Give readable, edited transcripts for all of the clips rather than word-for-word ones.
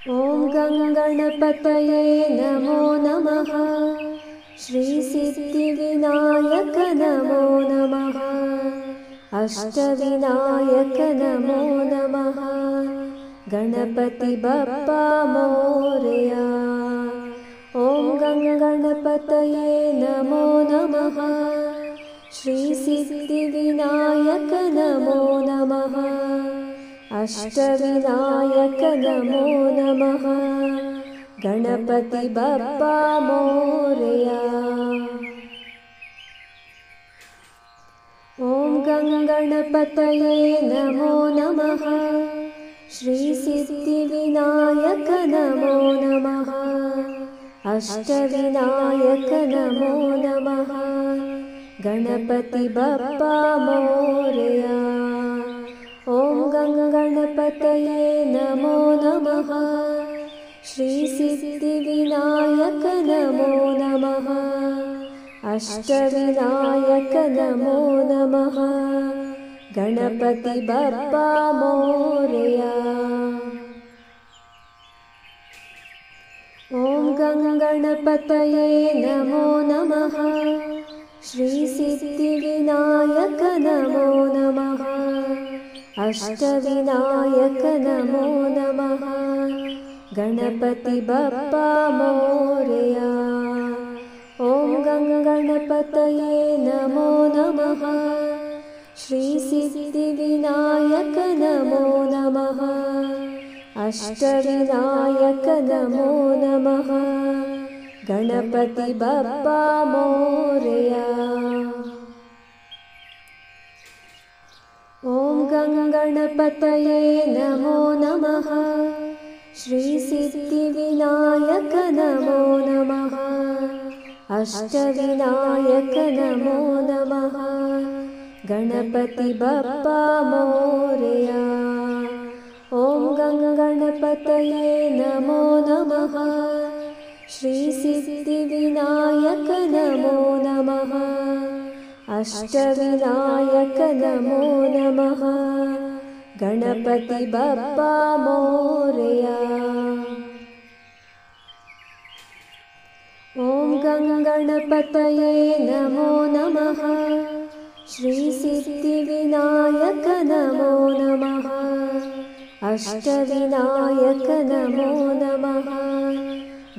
ॐ गङ्गणपतये नमो नमः। श्रीसिद्धिविनायक नमो नमः। अष्टविनायक नमो नमः। गणपति बप्पा मोरया। ॐ गङ्गणपतये नमो नमः। श्रीसिद्धिविनायक नमो नमः। अष्टविनायक नमो नमः। गणपति बप्पा मोरया। ॐ गङ्गणपतये नमो नमः। श्रीसिद्धिविनायक नमो नमः। अष्टविनायक नमो नमः। गणपति बप्पा मोरया। ॐ गङ्गणपतये नमो नमः। श्रीसिद्धिविनायक नमो नमः। अष्टविनायक नमो नमः। गणपति बप्पा मोरया। ॐ गङ्गणपतये नमो नमः। श्रीसिद्धिविनायक नमो नमः। अष्टविनायक नमो नमः। गणपति बप्पा मोरया। ॐ गङ्गणपतये नमो नमः। श्रीसिद्धिविनायक नमो नमः। अष्टविनायक नमो नमः। गणपति बप्पा मोरया। ॐ गङ्गणपतये नमो नमः। श्रीसिद्धिविनायक नमो नमः। अष्टविनायक नमो नमः। गणपति बप्पा मोरया। ॐ गङ्गणपतये नमो नमः। श्रीसिद्धिविनायक नमो नमः। अष्टविनायक नमो नमः। गणपति बप्पा मोरया। ॐ गङ्गणपतये नमो नमः। श्रीसिद्धिविनायक नमो नमः। अष्टविनायक नमो नमः।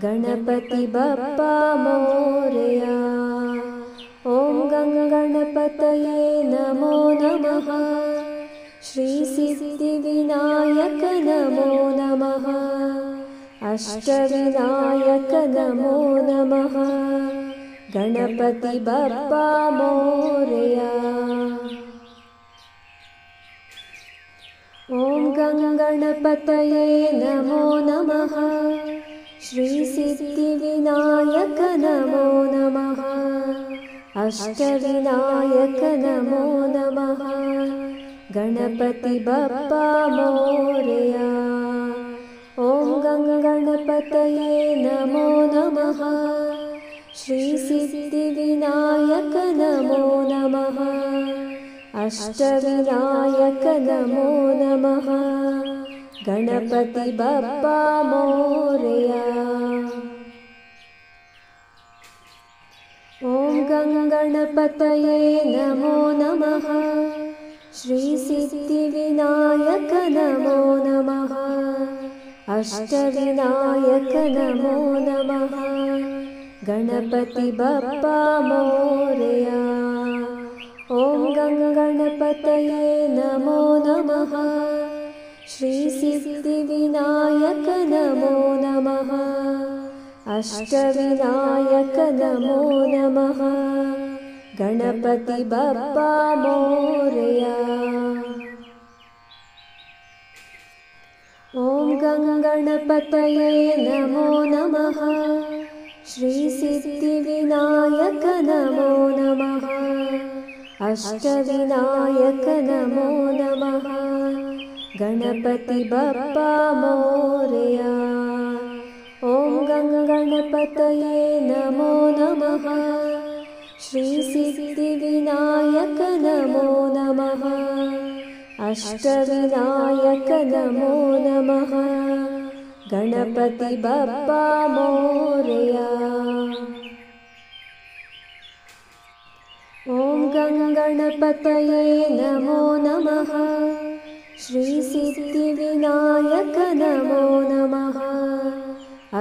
गणपति बप्पा मोरया। ॐ गङ्गणपतये नमो नमः। श्रीसिद्धिविनायक नमो नमः। अष्टविनायक नमो नमः। गणपति बप्पा मोरया। ॐ गङ्गणपतये नमो नमः। श्रीसिद्धिविनायक नमो नमः। अष्टविनायक नमो नमः। गणपति बप्पा मोरया। ॐ गङ्गणपतये नमो नमः। श्रीसिद्धिविनायक नमो नमः। अष्टविनायक नमो नमः। गणपति बप्पा मोरया। ॐ गङ्गणपतये नमो नमः। श्रीसिद्धिविनायक नमो नमः। अष्टविनायक नमो नमः। गणपति बप्पा मोरया। ॐ गङ्गणपतये नमो नमः। श्रीसिद्धिविनायक नमो नमः। अष्टविनायक नमो नमः। गणपति बप्पा मोरया। ॐ गङ्गणपतये नमो नमः। श्रीसिद्धिविनायक नमो नमः। अष्टविनायक नमो नमः। गणपति बप्पा मोरया। ॐ गङ्गणपतये नमो नमः। श्रीसिद्धिविनायक नमो नमः। अष्टविनायक नमो नमः। गणपति बप्पा मोरया। ॐ गणपतये नमो नमः। श्री सिद्धिविनायक नमो नमः।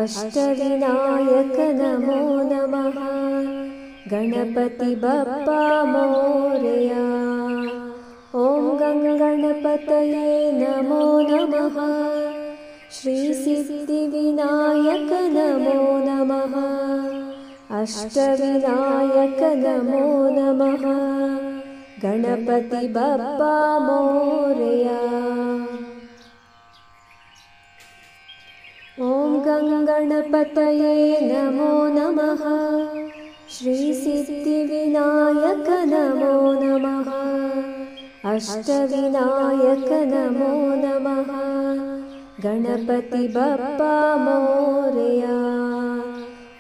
अष्टविनायक नमो नमः। गणपति बप्पा मोरया। ॐ गणपतये नमो नमः। श्री सिद्धिविनायक नमो नमः। अष्टविनायक नमो नमः। गणपति बप्पा मोरया। ॐ गणपतये नमो नमः। श्री सिद्धिविनायक नमो नमः। अष्टविनायक नमो नमः। गणपति बप्पा मोरया।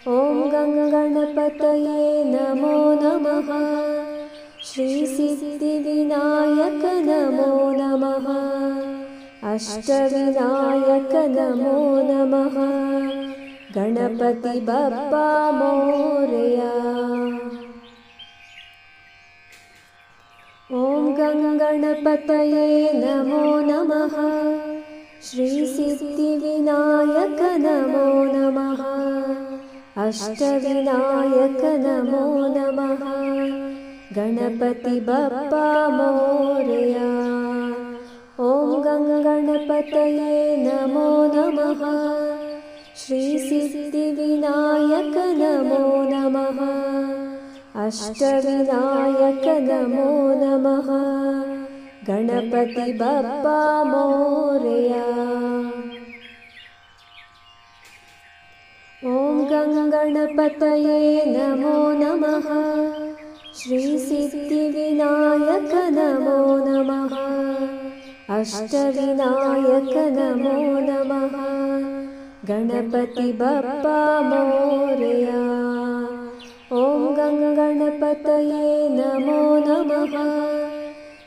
ॐ गणपतये नमो नमः। श्री सिद्धिविनायक नमो नमः। अष्टविनायक नमो नमः। गणपति बप्पा मोरया। ॐ गणपतये नमो नमः। श्री सिद्धिविनायक नमो नमः। अष्टविनायक नमो नमः। गणपति बप्पा मोरया। ॐ गणपतये नमो नमः। श्री सिद्धिविनायक नमो नमः। अष्टविनायक नमो नमः। गणपति बप्पा मोरया। ॐ गणपतये नमो नमः। श्री सिद्धिविनायक नमो नमः। अष्टविनायक नमो नमः। गणपति बप्पा मोरया। ॐ गणपतये नमो नमः।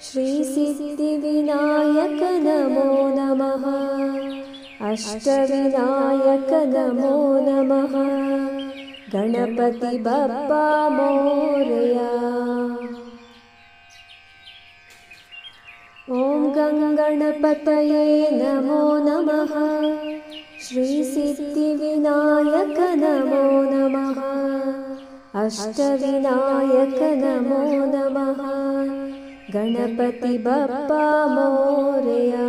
श्री सिद्धिविनायक नमो नमः। अष्टविनायक नमो नमः। गणपति बप्पा मोरया। ॐ गणपतये नमो नमः। श्री सिद्धिविनायक नमो नमः। अष्टविनायक नमो नमः। गणपति बप्पा मोरया।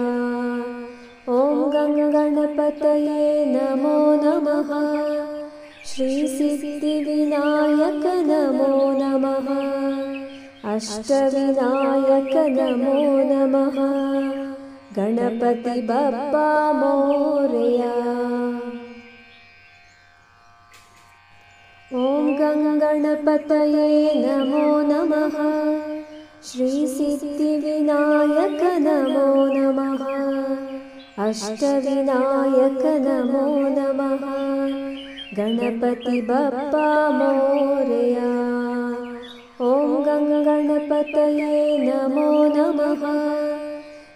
ॐ गणपतये नमो नमः। श्री सिद्धिविनायक नमो नमः। अष्टविनायक नमो नमः। गणपति बप्पा मोरया। ॐ गणपतये नमो नमः। श्री सिद्धिविनायक नमो नमः। अष्टविनायक नमो नमः। गणपति बप्पा मोरया। ॐ गणपतये नमो नमः।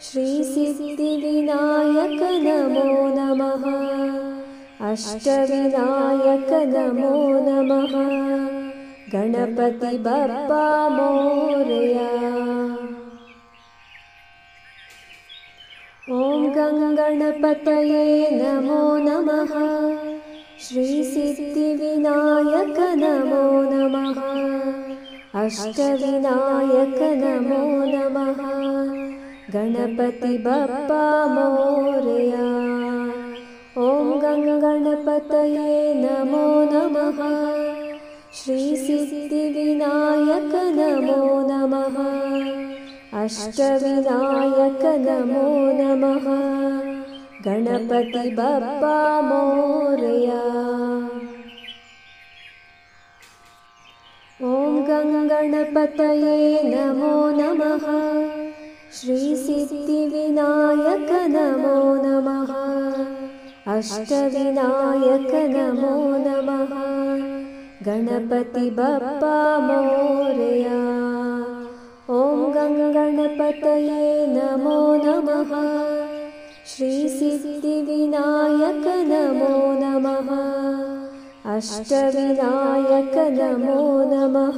श्री सिद्धिविनायक नमो नमः। अष्टविनायक नमो नमः। गणपति बप्पा मोरया। ॐ गणपतये नमो नमः। श्री सिद्धिविनायक नमो नमः। अष्टविनायक नमो नमः। गणपति बप्पा मोरया। ॐ गणपतये नमो नमः। श्री सिद्धिविनायक नमो नमः। अष्टविनायक नमो नमः। गणपति बप्पा मोरया। ॐ गणपतये नमो नमः। श्री सिद्धिविनायक नमो नमः। अष्टविनायक नमो नमः। गणपति बप्पा मोरया। ॐ गणपतये नमो नमः। श्री सिद्धिविनायक नमो अष्टविनायक नमो नमः।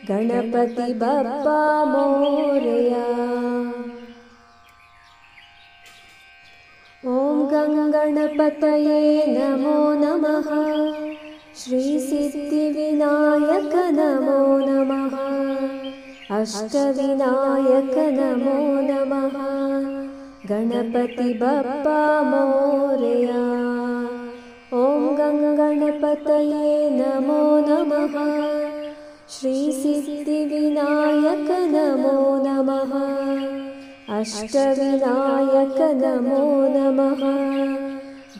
गणपति बप्पा मोरया। ॐ गणपतये नमो नमः। श्री सिद्धिविनायक नमो नमः। अष्टविनायक नमो नमः। गणपति बप्पा मोरया। ॐ गणपतये नमो नमः। श्री सिद्धिविनायक नमो नमः। अष्टविनायक नमो नमः।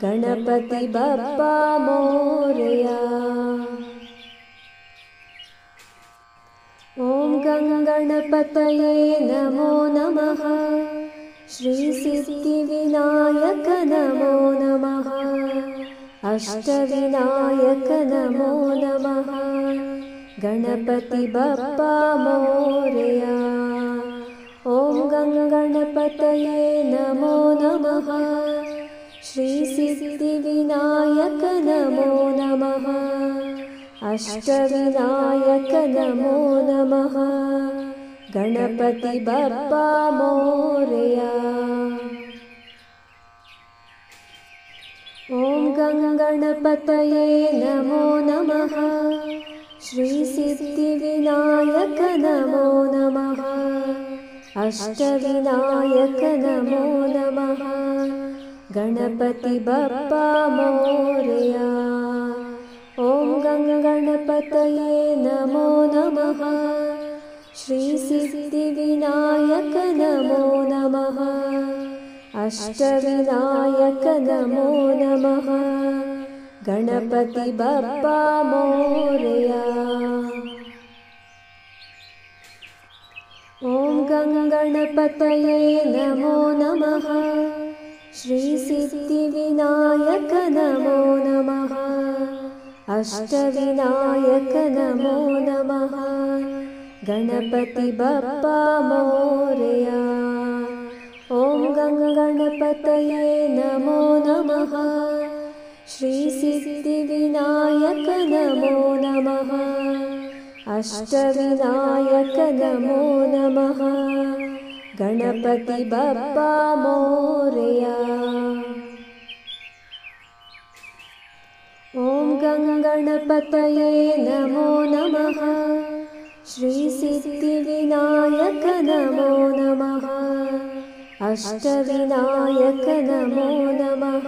गणपति बप्पा मोरया। ॐ गणपतये नमो नमः। श्री सिद्धिविनायक नमो नमः। अष्टविनायक नमो नमः। गणपति बप्पा मोरया। ॐ गणपतये नमो नमः। श्री सिद्धिविनायक नमो नमः। अष्टविनायक नमो नमः। गणपति बप्पा मोरया। ॐ गणपतये नमो नमः। श्री सिद्धिविनायक नमो नमः। अष्टविनायक नमो नमः। गणपति बप्पा मोरया। ॐ गणपतये नमो नमः। श्री सिद्धिविनायक नमो नमः। अष्टविनायक नमो नमः। गणपति बप्पा मोरया। ॐ गणपतये नमो नमः। श्री सिद्धिविनायक नमो नमः। अष्टविनायक नमो नमः। गणपति बप्पा मोरया। ॐ गणपतये नमो नमः। श्री सिद्धिविनायक नमो नमः। अष्टविनायक नमो नमः। गणपति बप्पा मोरया। ॐ गणपतये नमो नमः। श्री सिद्धिविनायक नमो नमः। अष्टविनायक नमो नमः।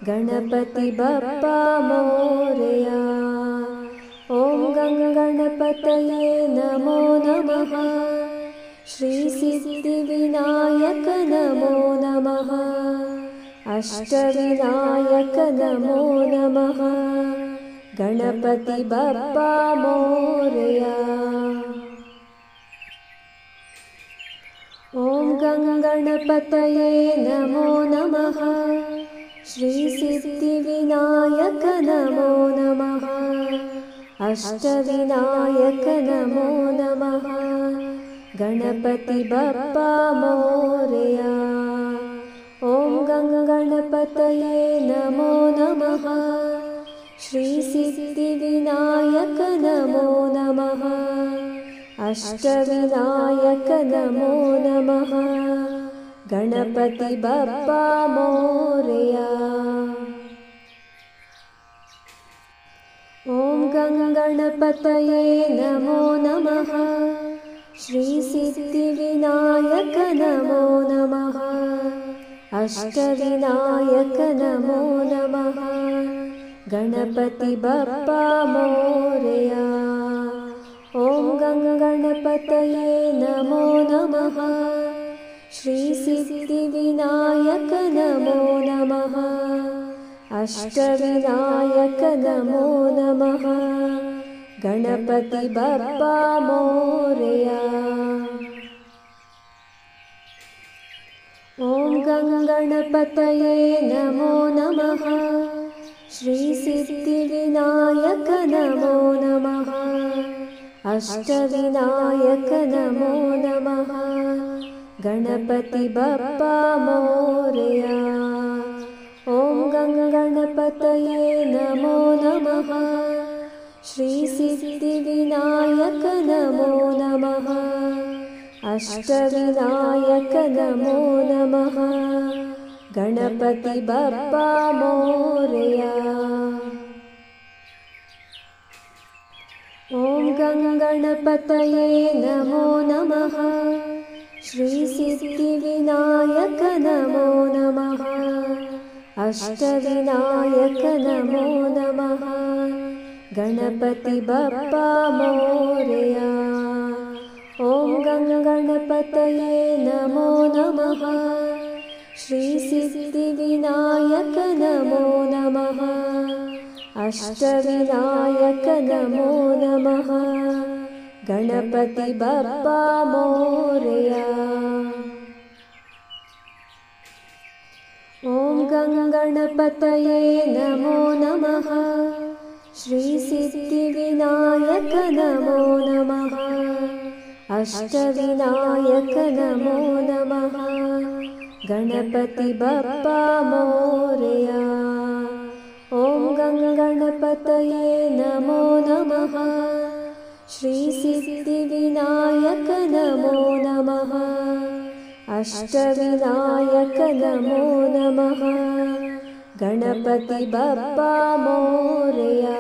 गणपति बप्पा मोरया। ॐ गणपतये नमो नमः। श्री सिद्धिविनायक नमो नमः। अष्टविनायक नमो नमः। गणपति बप्पा मोरया। ॐ गणपतये नमो नमः। श्री सिद्धिविनायक नमो नमः। अष्टविनायक नमो नमः। गणपति बप्पा मोरया। ॐ गणपतये नमो नमः। श्री सिद्धिविनायक नमो नमः। अष्टविनायक नमो नमः। गणपति बप्पा मोरया। ॐ गणपतये नमो नमः। श्री सिद्धिविनायक नमो नमः। अष्टविनायक नमो नमः। गणपति बप्पा मोरया। ॐ गणपतये नमो नमः। श्री सिद्धिविनायक नमो नमः। अष्टविनायक नमो नमः। गणपति बप्पा मोरया। ॐ गणपतये नमो नमः। श्री सिद्धिविनायक नमो नमः। अष्टविनायक नमो नमः। गणपति बप्पा मोरया। ॐ गणपतये नमो नमः। श्रीसिद्धिविनायक नमो नमः। अष्टविनायक नमो नमः। गणपति बप्पा मोरया। ॐ गणपतये नमो नमः। श्रीसिद्धिविनायक नमो नमः। अष्टविनायक नमो नमः। गणपति बप्पा मोरया। ॐ गणपतये नमो नमः। श्रीसिद्धिविनायक नमो नमः। अष्टविनायक नमो नमः। गणपति बप्पा मोरया। ॐ गणपतये नमो नमः। श्रीसिद्धिविनायक नमो नमः। अष्टविनायक नमो नमः। गणपति बप्पा मोरया। ॐ गणपतये नमो नमः। श्रीसिद्धिविनायक नमो नमः। अष्टविनायक नमो नमः। गणपति बप्पा मोरया।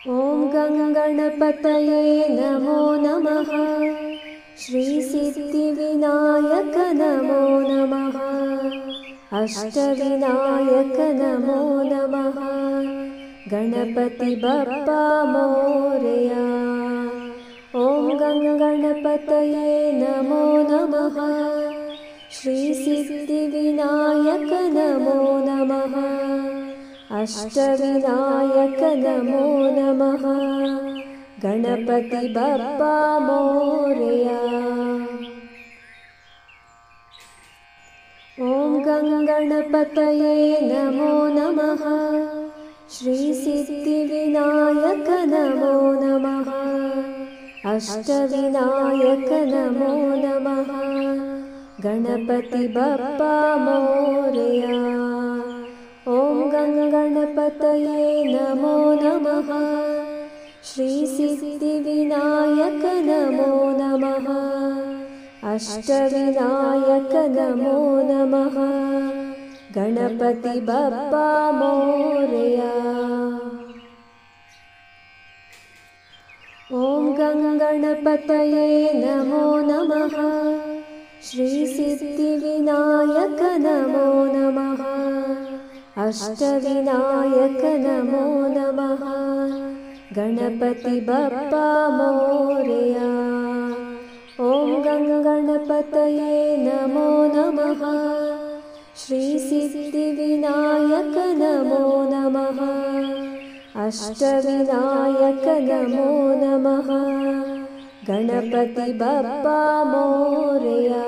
ॐ गणपतये नमो नमः। श्रीसिद्धिविनायक नमो नमः। अष्टविनायक नमो नमः। गणपति बप्पा मोरया। ॐ गणपतये नमो नमः। श्रीसिद्धिविनायक नमो नमः। अष्टविनायक नमो नमः। गणपति बप्पा मोरया। ॐ गणपतये नमो नमः। श्रीसिद्धिविनायक नमो नमः। अष्टविनायक नमो नमः। गणपति बप्पा मोरया। ॐ गणपतये नमो नमः। श्रीसिद्धिविनायक नमो नमः। अष्टविनायक नमो नमः। गणपति बप्पा मोरया। ॐ गणपतये नमो नमः। श्रीसिद्धिविनायक नमो नमः। अष्टविनायक नमो नमः। गणपति बप्पा मोरया। ॐ गणपतये नमो नमः। श्रीसिद्धिविनायक नमो नमः। अष्टविनायक नमो नमः। गणपति बप्पा मोरया।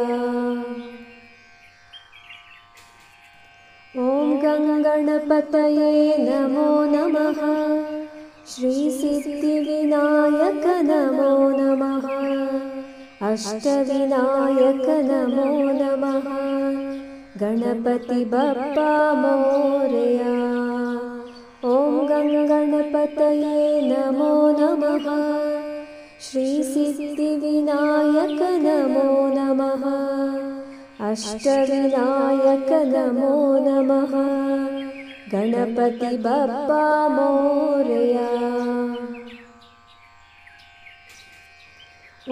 ॐ गणपतये नमो नमः। श्रीसिद्धिविनायक नमो नमः। अष्टविनायक नमो नमः। गणपति बप्पा मोरया। ॐ गणपतये नमो नमः। श्रीसिद्धिविनायक नमो नमः। अष्टविनायक नमो नमः। गणपति बप्पा मोरया। ॐ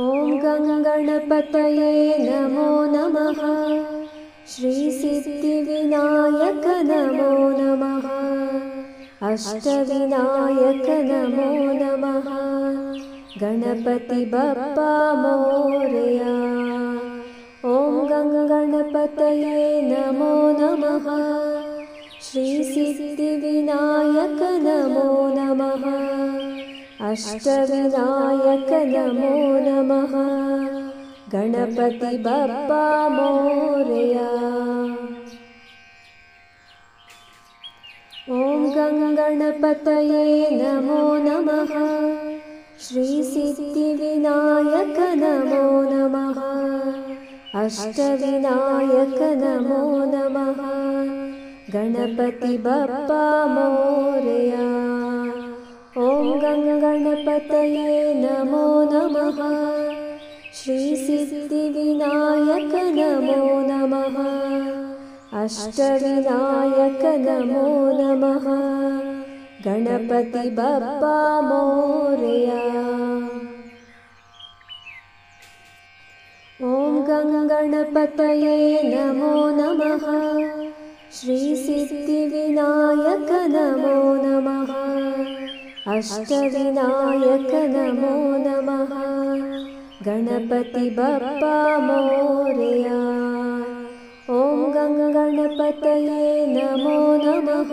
गणपतये नमो नमः। श्रीसिद्धिविनायक नमो नमः। अष्टविनायक नमो नमः। गणपति बप्पा मोरया। ॐ गणपतये नमो नमः। श्रीसिद्धिविनायक नमो नमः। अष्टविनायक नमो नमः। गणपति बप्पा मोरया। ॐ गणपतये नमो नमः। श्रीसिद्धिविनायक नमो नमः। अष्टविनायक नमो गणपति बप्पा मोरया। ॐ गणपतये नमो नमः। श्रीसिद्धिविनायक नमो नमः। अष्टविनायक नमो नमः। गणपति बप्पा मोरया। ॐ गणपतये नमो नमः। श्रीसिद्धिविनायक नमो नमः। अष्टविनायक नमो नमः। गणपति बप्पा मोरया। ॐ गणपतये नमो नमः।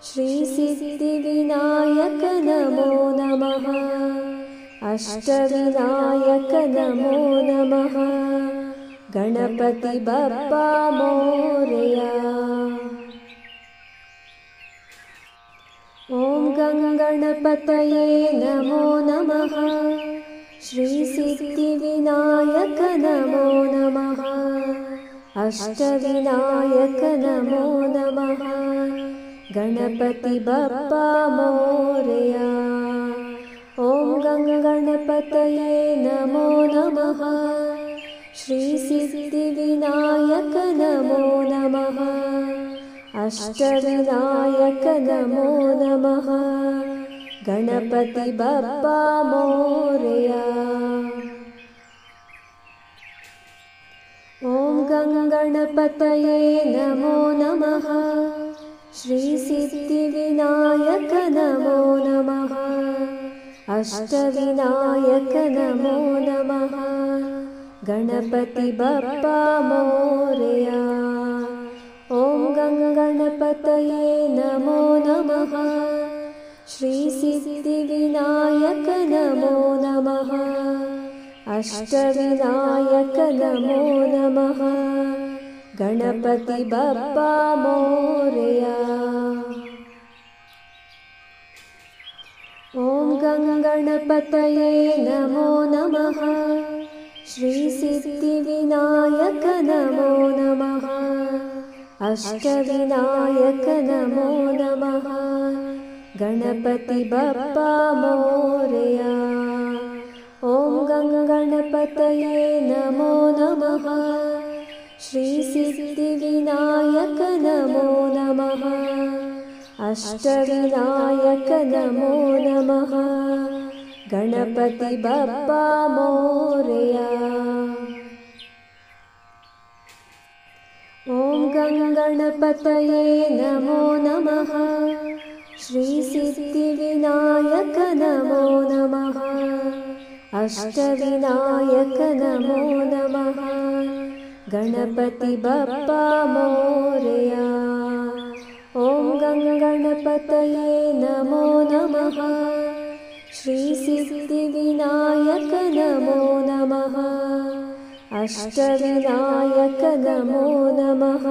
श्रीसिद्धिविनायक नमो नमः। अष्टविनायक नमो नमः। गणपति बप्पा मोरया। ॐ गणपतये नमो नमः। श्रीसिद्धिविनायक नमो नमः। अष्टविनायक नमो नमः। गणपति बप्पा मोरया। ॐ गणपतये नमो नमः। श्रीसिद्धिविनायक नमो नमः। अष्टविनायक नमो नमः। गणपति बप्पा मोरया। ॐ गणपतये नमो नमः। श्रीसिद्धिविनायक नमो नमः। अष्टविनायक नमो नमः। गणपति बप्पा मोरया। ॐ गणपतये नमो नमः। श्रीसिद्धिविनायक नमो नमः। अष्टविनायक नमो नमः। गणपति बप्पा मोरया। ॐ गणपतये नमो नमः। श्रीसिद्धिविनायक नमो नमः। अष्टविनायक नमो नमः। गणपति बप्पा मोरया। ॐ गणपतये नमो नमः। श्रीसिद्धिविनायक नमो नमः। अष्टविनायक नमो नमः। गणपति बप्पा मोरया। ॐ गणपतये नमो नमः। श्रीसिद्धिविनायक नमो नमः। अष्टविनायक नमो नमः। गणपति बप्पा मोरया। ॐ गणपतये नमो नमः। श्रीसिद्धिविनायक नमो नमः। अष्टविनायक नमो नमः।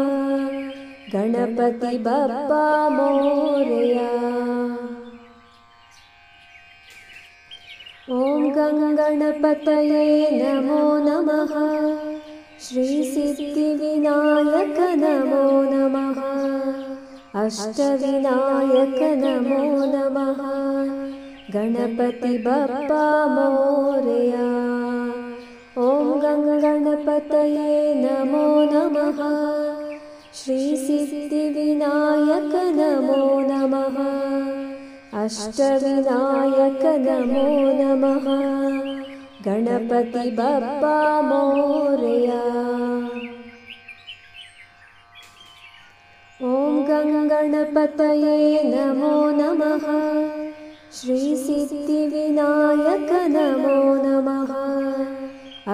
गणपति बप्पा मोरया। ॐ गणपतये नमो नमः। श्रीसिद्धिविनायक नमो नमः। अष्टविनायक नमो नमः। गणपति बप्पा मोरया। ॐ गणपतये नमो नमः। श्रीसिद्धिविनायक नमो नमः। अष्टविनायक नमो नमः। गणपति बप्पा मोरया। ॐ गणपतये नमो नमः। श्रीसिद्धिविनायक नमो नमः।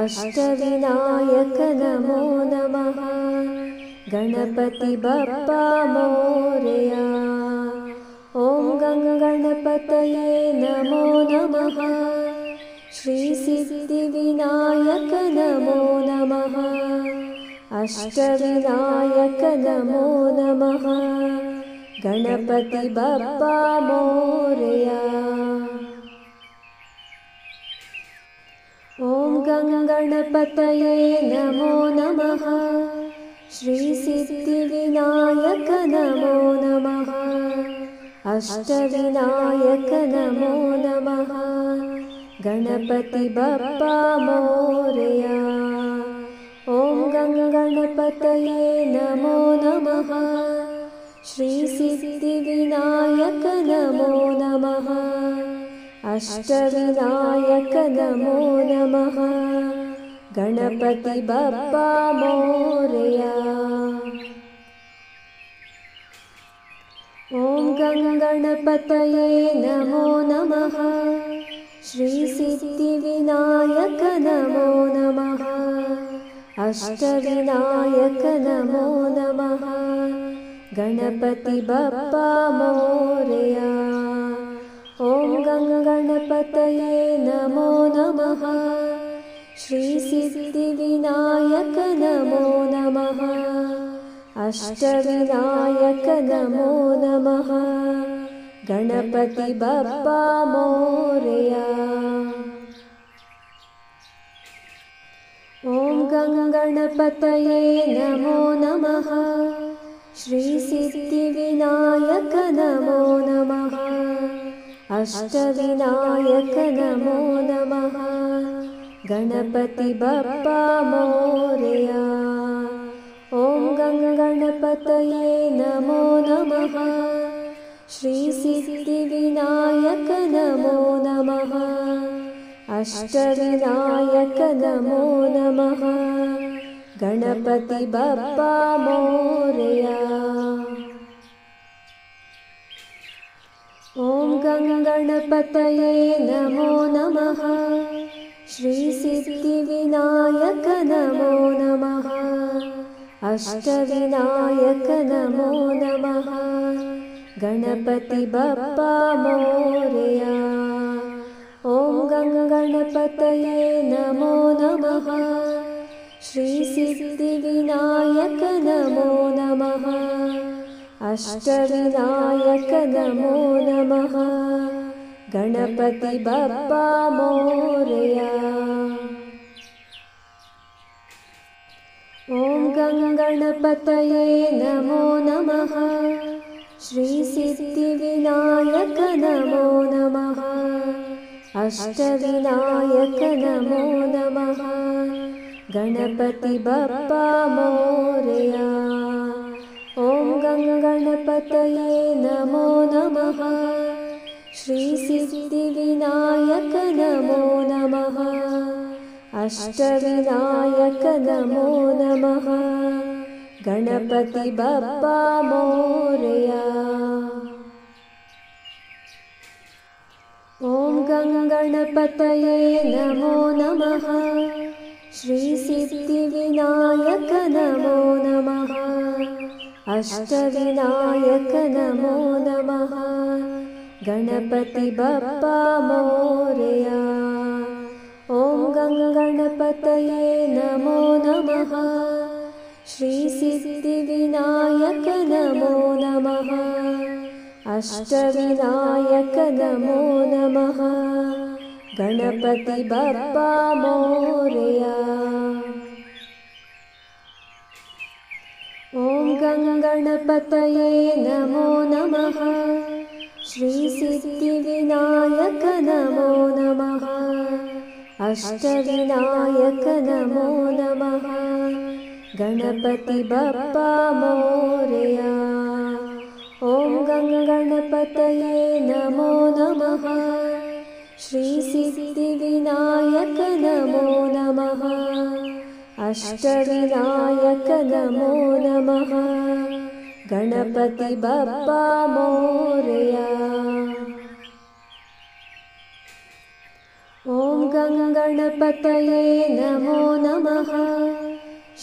अष्टविनायक नमो नमः। गणपति बप्पा मोरया। ॐ गणपतये नमो नमः। श्रीसिद्धिविनायक नमो नमः। अष्टविनायक नमो नमः। गणपति बप्पा मोरया। ॐ गणपतये नमो नमः। श्रीसिद्धिविनायक अष्टविनायक नमो नमः गणपति बप्पा मोरया। ॐ गणपतये नमो नमः श्री सिद्धिविनायक नमो नमः अष्टविनायक नमो नमः गणपति बप्पा मोरया। ॐ गणपतये नमो नमः श्री सिद्धिविनायक नमो नमः अष्टविनायक नमो नमः गणपति बप्पा मोरया। ॐ गणपतये नमो नमः श्री सिद्धिविनायक नमो नमः अष्टविनायक नमो नमः गणपति बप्पा मोरया। ॐ गणपतये नमो नमः श्री सिद्धिविनायक नमो नमः अष्टविनायक नमो नमः गणपति बप्पा मोरया। ॐ गणपतये नमो नमः श्री सिद्धिविनायक नमो नमः अष्टविनायक नमो नमः गणपति बप्पा मोरया। ॐ गणपतये नमो नमः श्री सिद्धिविनायक नमो नमः अष्टविनायक नमो नमः गणपति बप्पा मोरया। ॐ गणपतये नमो नमः श्री सिद्धिविनायक नमो नमः अष्टविनायक नमो नमः गणपति बप्पा मोरया। ॐ गणपतये नमो नमः श्री सिद्धिविनायक नमो नमः अष्टविनायक नमो नमः गणपति बप्पा मोरया। ॐ गणपतये नमो नमः श्री सिद्धिविनायक नमो नमः अष्टविनायक नमो नमः गणपति बप्पा मोरया। ॐ गणपतये नमो नमः श्री सिद्धिविनायक नमो नमः अष्टविनायक नमो नमः गणपति बप्पा मोरया। ॐ गणपतये नमो नमः श्री सिद्धिविनायक नमो नमः अष्टविनायक नमो नमः गणपति बप्पा मोरया। ॐ गणपतये नमो नमः श्री सिद्धिविनायक नमो नमः अष्टविनायक नमो नमः गणपति बप्पा मोरया। ॐ गणपतये नमो नमः श्री सिद्धिविनायक नमो नमः अष्टविनायक नमो नमः गणपति बप्पा मोरया। ॐ गणपतये नमो नमः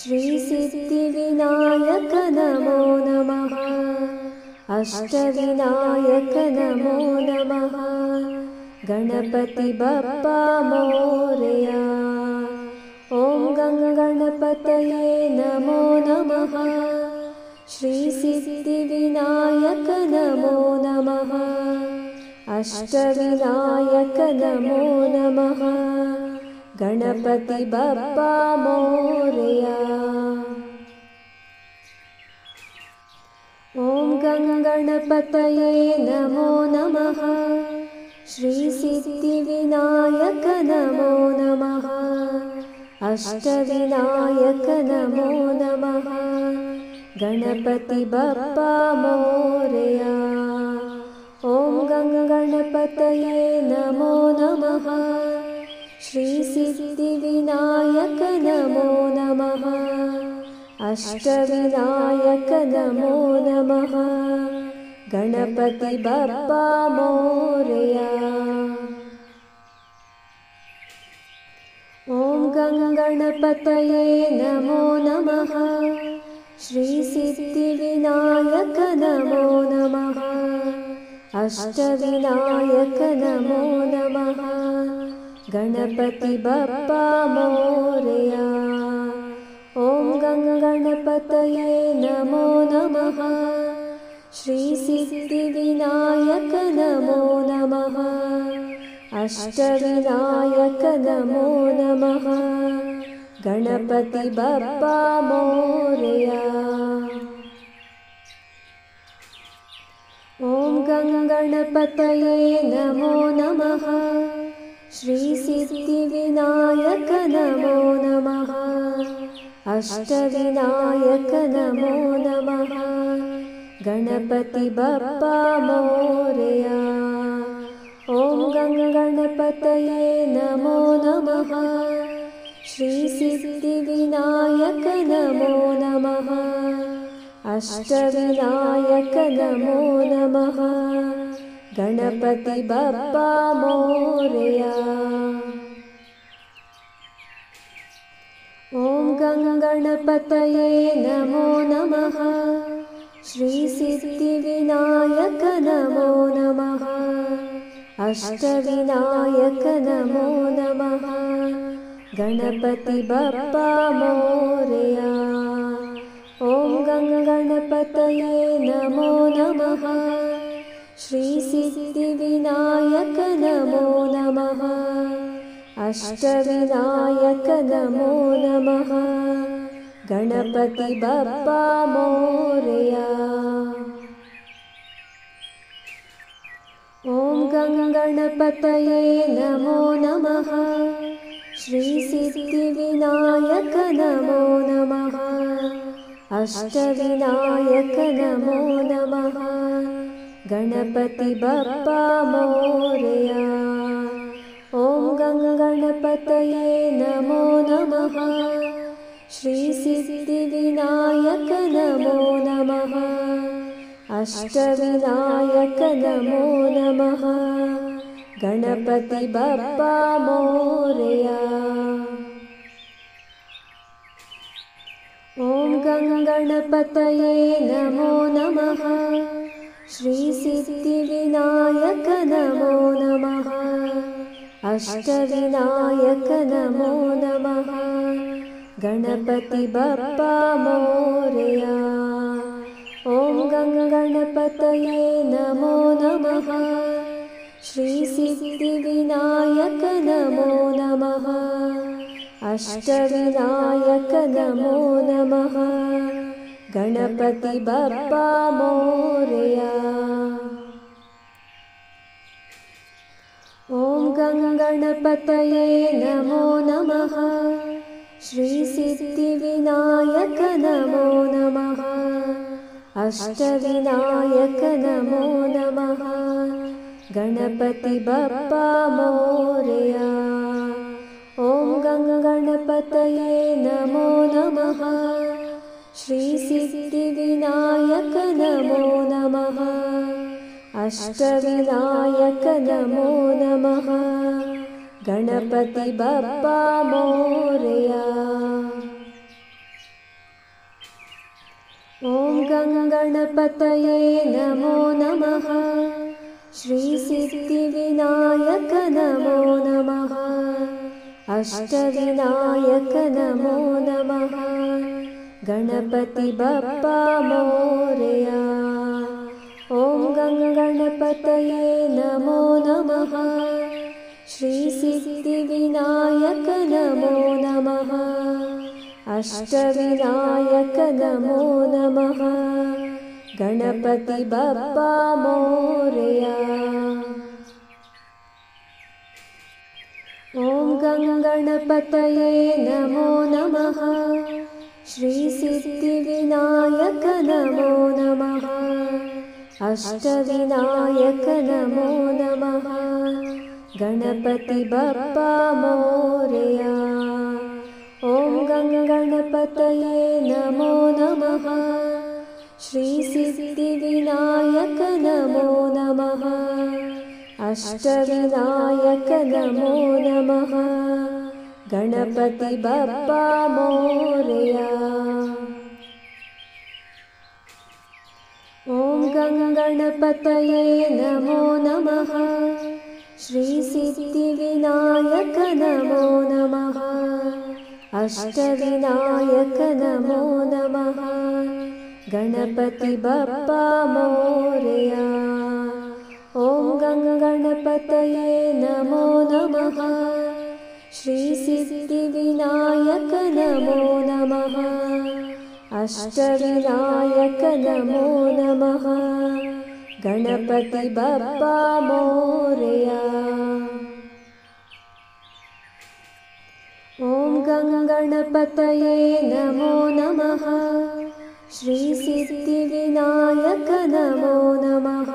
श्री सिद्धिविनायक नमो नमः अष्टविनायक नमो नमः गणपति बप्पा मोरया। ॐ गणपतये नमो नमः श्री सिद्धिविनायक नमो नमः अष्टविनायक नमो नमः गणपति बप्पा मोरया। ॐ गणपतये नमो नमः। श्रीसिद्धिविनायक नमो नमः। अष्टविनायक नमो नमः। गणपति बप्पा मोरया। ॐ गणपतये नमो नमः। श्रीसिद्धिविनायक नमो नमः। अष्टविनायक नमो नमः। गणपति बप्पा मोरया। ॐ गणपतये नमो नमः। श्रीसिद्धिविनायक नमो नमः। अष्टविनायक नमो नमः। गणपति बप्पा मोरया। ॐ गणपतये नमो नमः। श्रीसिद्धिविनायक नमो नमः। अष्टविनायक नमो नमः। गणपति बप्पा मोरया। ॐ गणपतये नमो नमः। श्रीसिद्धिविनायक नमो नमः। अष्टविनायक नमो नमः। गणपति बप्पा मोरया। ॐ गणपतये नमो नमः। श्रीसिद्धिविनायक नमो नमः। अष्टविनायक नमो नमः। गणपति बप्पा मोरया। ॐ गणपतये नमो नमः। श्रीसिद्धिविनायक नमो नमः। अष्टविनायक नमो नमः। गणपति बप्पा मोरया। ॐ गणपतये नमो नमः। श्रीसिद्धिविनायक नमो नमः। अष्टविनायक नमो नमः। गणपति बप्पा मोरया। ॐ गणपतये नमो नमः। श्रीसिद्धिविनायक नमो नमः। अष्टविनायक नमो नमः। गणपति बप्पा मोरया। ॐ गणपतये नमो नमः। श्रीसिद्धिविनायक नमो नमः। अष्टविनायक नमो नमः। गणपति बप्पा मोरया। ॐ गणपतये नमो नमः। श्रीसिद्धिविनायक नमो नमः। अष्टविनायक नमो नमः। गणपति बप्पा मोरया। ॐ गणपतये नमो नमः। श्रीसिद्धिविनायक नमो नमः। अष्टविनायक नमो नमः। गणपति बप्पा मोरया। ॐ गणपतये नमो नमः। श्रीसिद्धिविनायक नमो नमः। अष्टविनायक नमो नमः। गणपति बप्पा मोरया। ॐ गणपतये नमो नमः। श्रीसिद्धिविनायक नमो नमः। अष्टविनायक नमो नमः। गणपति बप्पा मोरया। ॐ गणपतये नमो नमः। श्रीसिद्धिविनायक नमो नमः। अष्टविनायक नमो नमः। गणपति बप्पा मोरया। ॐ गणपतये नमो नमः। श्रीसिद्धिविनायक नमो नमः। अष्टविनायक नमो नमः। गणपति बप्पा मोरया। ॐ गं गणपतये नमो नमः। श्री सिद्धिविनायक नमो नमः। अष्टविनायक नमो नमः। गणपति बप्पा मोरया। ॐ गं गणपतये नमो नमः। श्री सिद्धिविनायक नमो नमः। अष्टविनायक नमो नमः। गणपति बप्पा मोरया। ॐ गं गणपतये नमो नमः। श्री सिद्धिविनायक नमो नमः। अष्टविनायक नमो नमः। गणपति बप्पा मोरया। ॐ गं गणपतये नमो नमः। श्री सिद्धिविनायक नमो नमः। अष्टविनायक नमो नमः। गणपति बप्पा मोरया। ॐ गं गणपतये नमो नमः। श्री सिद्धिविनायक नमो नमः।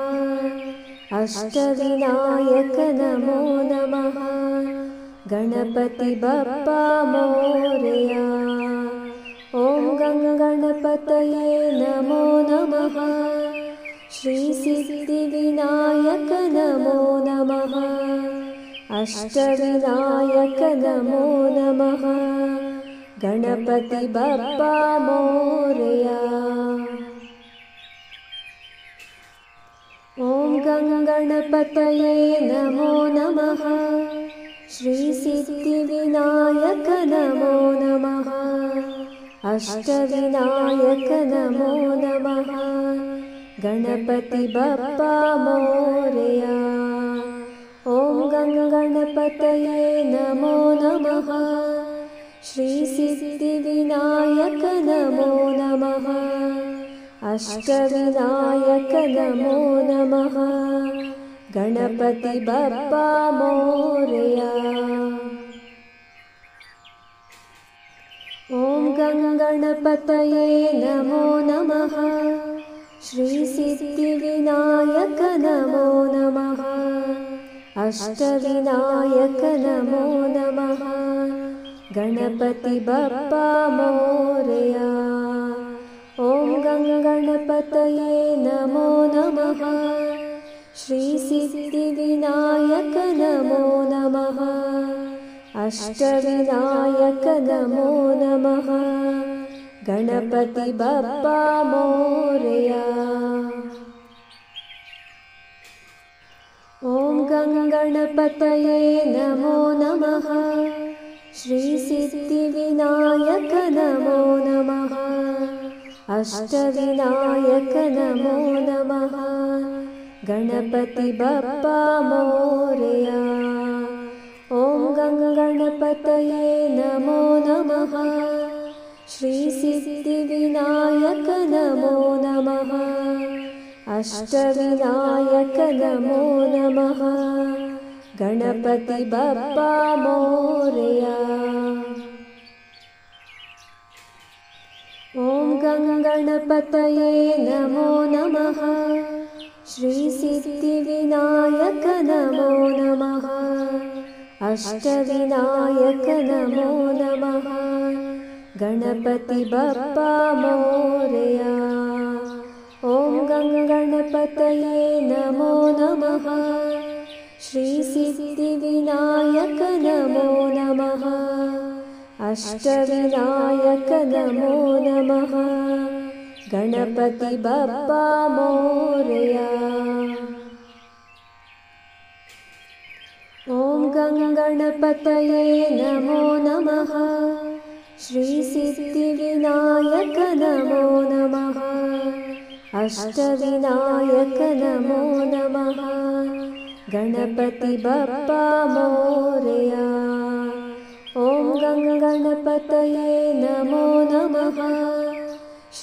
अष्टविनायक नमो नमः। गणपति बप्पा मोरया। ॐ गं गणपतये नमो नमः। श्री सिद्धिविनायक नमो नमः। अष्टविनायक नमो नमः। गणपति बप्पा मोरया। ॐ गं गणपतये नमो नमः। श्री सिद्धिविनायक नमो नमः। अष्टविनायक नमो नमः। गणपति बप्पा मोरया। ॐ गं गणपतये नमो नमः। श्री सिद्धिविनायक नमो नमः। अष्टविनायक नमो नमः। गणपति बप्पा मोरया। ॐ गं गणपतये नमो नमः। श्री सिद्धिविनायक नमो नमः। अष्टविनायक नमो नमः। गणपति बप्पा मोरया। ॐ गं गणपतये नमो नमः। श्री सिद्धिविनायक नमो नमः। अष्टविनायक नमो नमः। गणपति बप्पा मोरया। ॐ गं गणपतये नमो नमः। श्री सिद्धिविनायक नमो नमः। अष्टविनायक नमो नमः। गणपति बप्पा मोरया। ॐ गं गणपतये नमो नमः। श्री सिद्धिविनायक नमो नमः। अष्टविनायक नमो नमः। गणपति बप्पा मोरया। ॐ गं गणपतये नमो नमः। श्री सिद्धिविनायक नमो नमः। अष्टविनायक नमो नमः। गणपति बप्पा मोरया। ॐ गं गणपतये नमो नमः। श्री सिद्धिविनायक नमो नमः। अष्टविनायक नमो नमः। गणपति बप्पा मोरया। ॐ गं गणपतये नमो नमः। श्री सिद्धिविनायक नमो नमः। अष्टविनायक नमो नमः। गणपति बप्पा मोरया। ॐ गं गणपतये नमो नमः।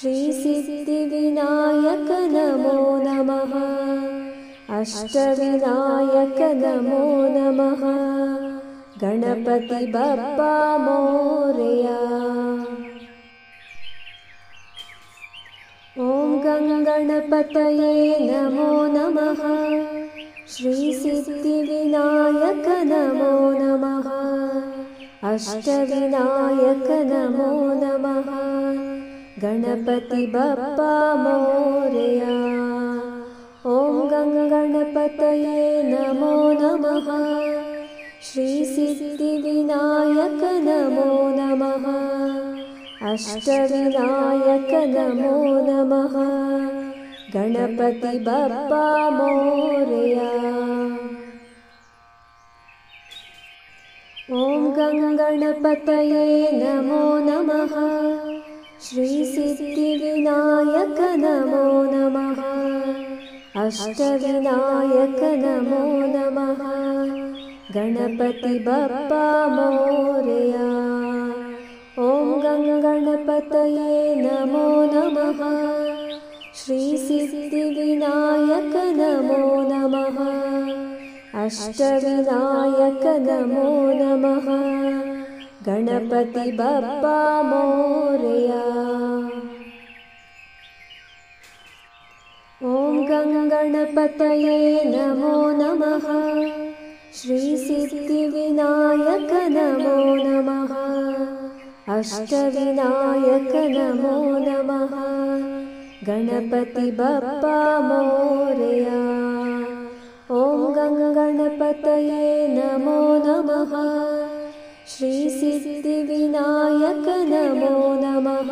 श्रीसिद्धिविनायक नमो नमः। अष्टविनायक नमो नमः। गणपति बप्पा मोरया। ॐ गणपतये नमो नमः। श्रीसिद्धिविनायक नमो नमः। अष्टविनायक नमो नमः। गणपति बप्पा मोरया। ॐ गणपतये नमो नमः। श्रीसिद्धिविनायक नमो नमः। अष्टविनायक नमो नमः। गणपति बप्पा मोरया। ॐ गणपतये नमो नमः। श्रीसिद्धिविनायक नमो नमः। अष्टविनायक नमो नमः। गणपति बप्पा मोरया। ॐ गणपतये नमो नमः। श्रीसिद्धिविनायक नमो नमः। अष्टविनायक नमो नमः। गणपति बप्पा मोरया। ॐ गणपतये नमो नमः। श्रीसिद्धिविनायक नमो नमः। अष्टविनायक नमो नमः। गणपति बप्पा मोरया। ॐ गणपतये नमो नमः। श्रीसिद्धिविनायक नमो नमः।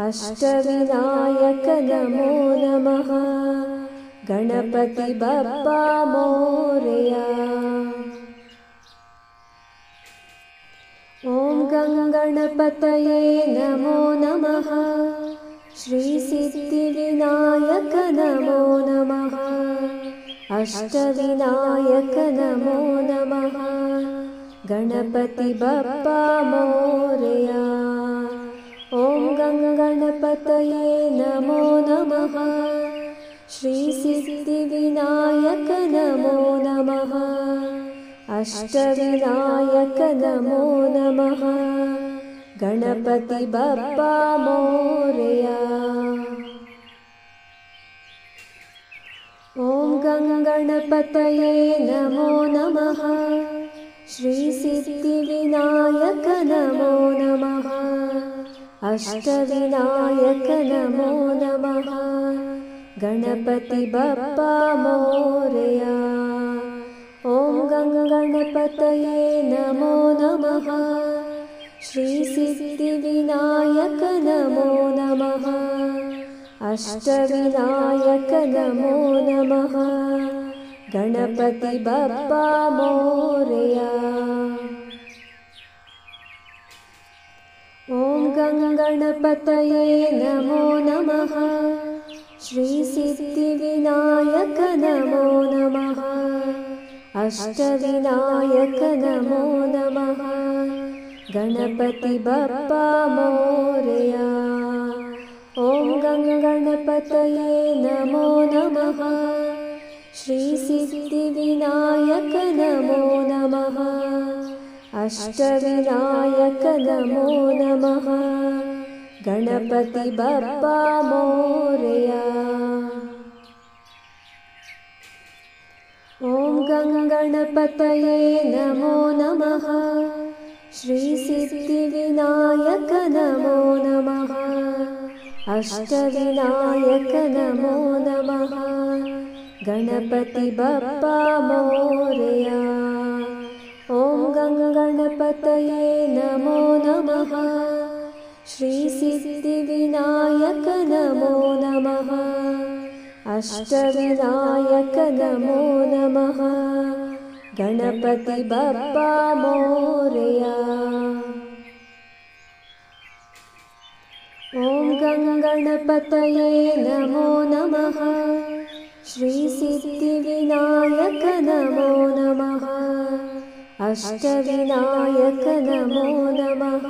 अष्टविनायक नमो नमः। गणपति बप्पा मोरया। ॐ गणपतये नमो नमः। श्रीसिद्धिविनायक नमो नमः। अष्टविनायक नमो नमः। गणपति बप्पा मोरया। ॐ गणपतये नमो नमः। श्रीसिद्धिविनायक नमो नमः। अष्टविनायक नमो नमः। गणपति बप्पा मोरया। ॐ गणपतये नमो नमः। श्रीसिद्धिविनायक नमो नमः। अष्टविनायक नमो नमः। गणपति बप्पा मोरया। ॐ गणपतये नमो नमः। श्रीसिद्धिविनायक नमो नमः। अष्टविनायक नमो नमः। गणपति बप्पा मोरया। ॐ गणपतये नमो नमः। श्रीसिद्धिविनायक नमो नमः। अष्टविनायक नमो नमः। गणपति बप्पा मोरया। ॐ गणपतये नमो नमः। श्रीसिद्धिविनायक नमो नमः। अष्टविनायक नमो नमः। गणपति बप्पा मोरया। ॐ गणपतये नमो नमः। श्रीसिद्धिविनायक नमो नमः। अष्टविनायक नमो नमः। गणपति बप्पा मोरया। ॐ गणपतये नमो नमः। श्रीसिद्धिविनायक नमो नमः। अष्टविनायक नमो नमः। गणपति बप्पा मोरया। ॐ गणपतये नमो नमः। श्रीसिद्धिविनायक नमो नमः। अष्टविनायक नमो नमः।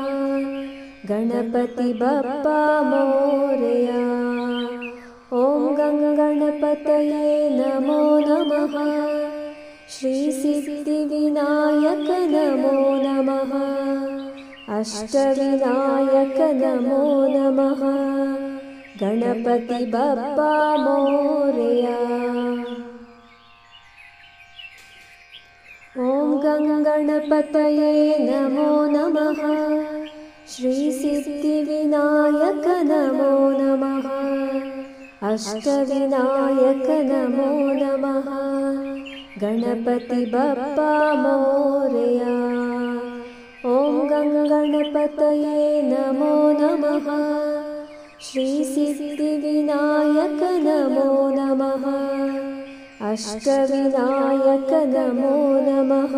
गणपति बप्पा मोरया। ॐ गणपतये नमो नमः। श्री सिद्धिविनायक नमो नमः। अष्टविनायक नमो नमः। गणपति बप्पा मोरया। ॐ गणपतये नमो नमः। श्री सिद्धिविनायक नमो नमः। अष्टविनायक नमो नमः। गणपति बप्पा मोरया। ॐ गणपतये नमो नमः। श्री सिद्धिविनायक नमो नमः। अष्टविनायक नमो नमः।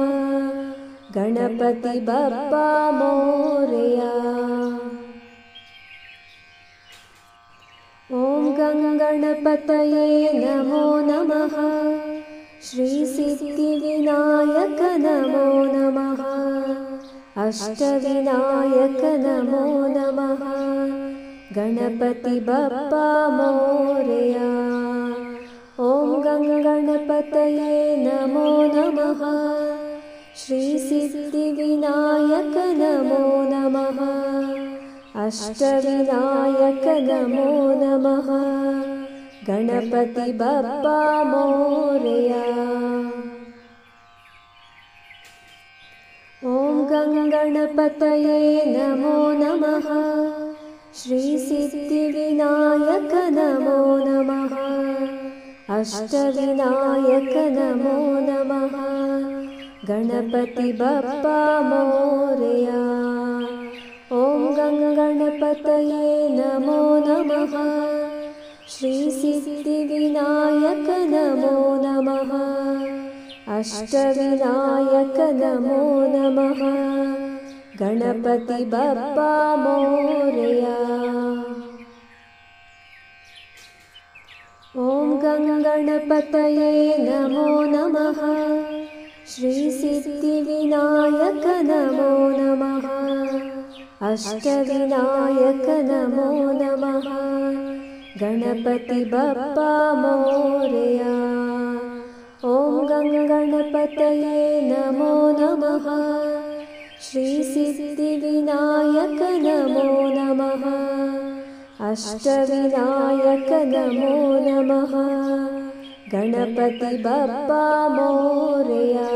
गणपति बप्पा मोरया। ॐ गणपतये नमो नमः। श्री सिद्धिविनायक नमो नमः। अष्टविनायक नमो नमः। गणपति बप्पा मोरया। ॐ गणपतये नमो नमः। श्री सिद्धिविनायक नमो नमः। अष्टविनायक नमो नमः। गणपति बप्पा मोरया। ॐ गणपतये नमो नमः। श्री सिद्धिविनायक नमो नमः। अष्टविनायक नमो नमः। गणपति बप्पा मोरया। ॐ गणपतये नमो नमः। श्री सिद्धिविनायक नमो नमः। अष्टविनायक नमो नमः। गणपति बप्पा मोरया। ॐ गणपतये नमो नमः। श्री सिद्धिविनायक नमो नमः। अष्टविनायक नमो नमः। गणपति बप्पा मोरया। ॐ गणपतये नमो नमः। श्री सिद्धिविनायक नमो नमः। अष्टविनायक नमो नमः। गणपति बप्पा मोरया।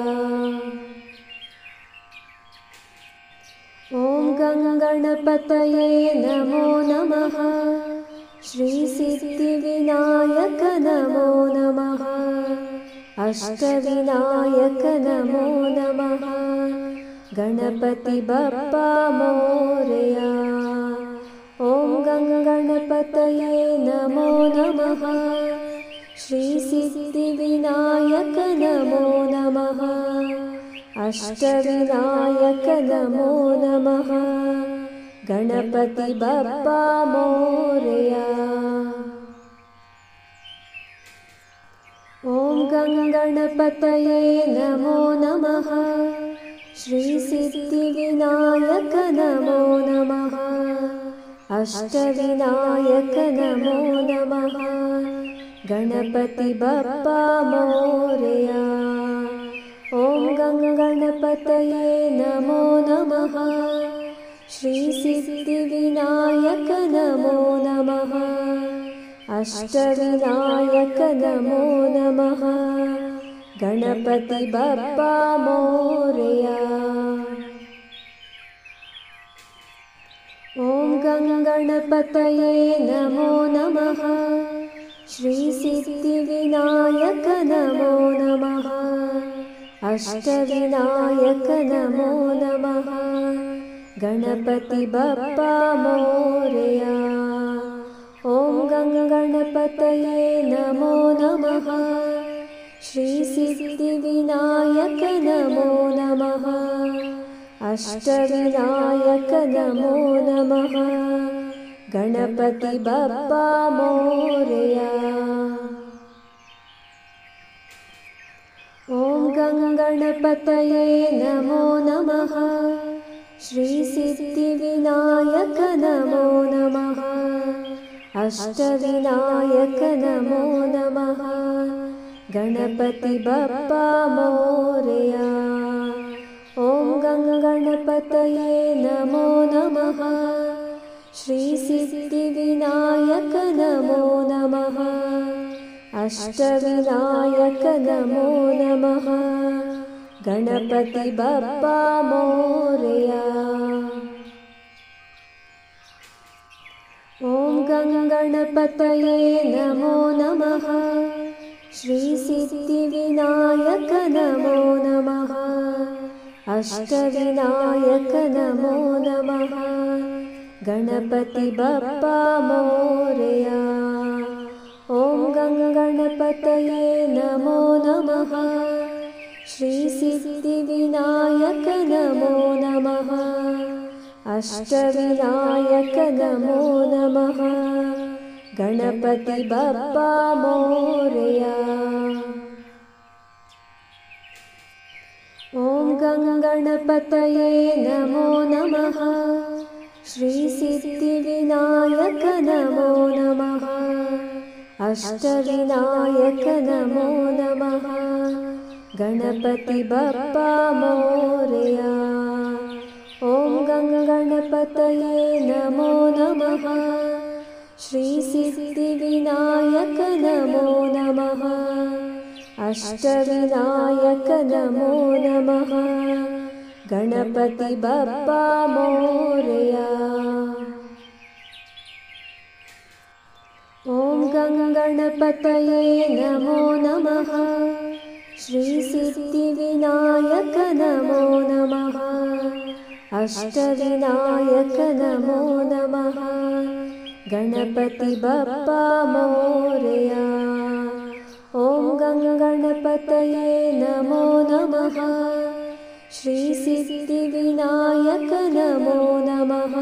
ॐ गणपतये नमो नमः। श्री सिद्धिविनायक नमो नमः। अष्टविनायक नमो नमः। गणपति बप्पा मोरया। ॐ गणपतये नमो नमः। श्री सिद्धिविनायक नमो नमः। अष्टविनायक नमो नमः। गणपति बप्पा मोरया। ॐ गणपतये नमो नमः। श्री सिद्धिविनायक नमो नमः। अष्टविनायक नमो नमः। गणपति बप्पा मोरया। ॐ गणपतये नमो नमः। श्री सिद्धिविनायक नमो नमः। अष्टविनायक नमो नमः। गणपति बप्पा मोरया। ॐ गणपतये नमो नमः। श्री सिद्धिविनायक नमो नमः। अष्टविनायक नमो नमः। गणपति बप्पा मोरया। ॐ गणपतये नमो नमः। श्री सिद्धिविनायक नमो नमः। अष्टविनायक नमो नमः। गणपति बप्पा मोरया। ॐ गणपतये नमो नमः। श्रीसिद्धिविनायक नमो नमः। अष्टविनायक नमो नमः। गणपति बप्पा मोरया। ॐ गणपतये नमो नमः। श्रीसिद्धिविनायक नमो नमः। अष्टविनायक नमो नमः। गणपति बप्पा मोरया। ॐ गणपतये नमो नमः। श्रीसिद्धिविनायक नमो नमः। अष्टविनायक नमो नमः। गणपति बप्पा मोरया। ॐ गणपतये नमो नमः। श्रीसिद्धिविनायक नमो नमः। अष्टविनायक नमो नमः। गणपति बप्पा मोरया। ॐ गणपतये नमो नमः। श्रीसिद्धिविनायक नमो नमः। अष्टविनायक नमो नमः। गणपति बप्पा मोरया। ॐ गणपतये नमो नमः। श्रीसिद्धिविनायक नमो नमः। अष्टविनायक नमो नमः। गणपति बप्पा मोरया। ॐ गणपतये नमो नमः। श्रीसिद्धिविनायक नमो नमः। अष्टविनायक नमो नमः। गणपति बप्पा मोरया। ॐ गणपतये नमो नमः। श्रीसिद्धिविनायक नमो नमः।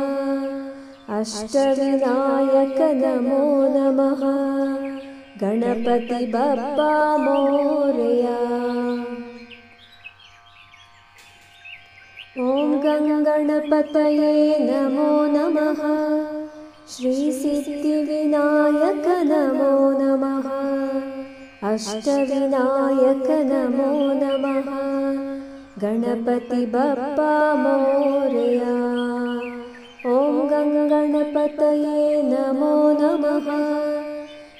अष्टविनायक नमो नमः। गणपति बप्पा मोरया। ॐ गणपतये नमो नमः। श्रीसिद्धिविनायक नमो नमः। अष्टविनायक नमो नमः। गणपति बप्पा मोरया। ॐ गणपतये नमो नमः।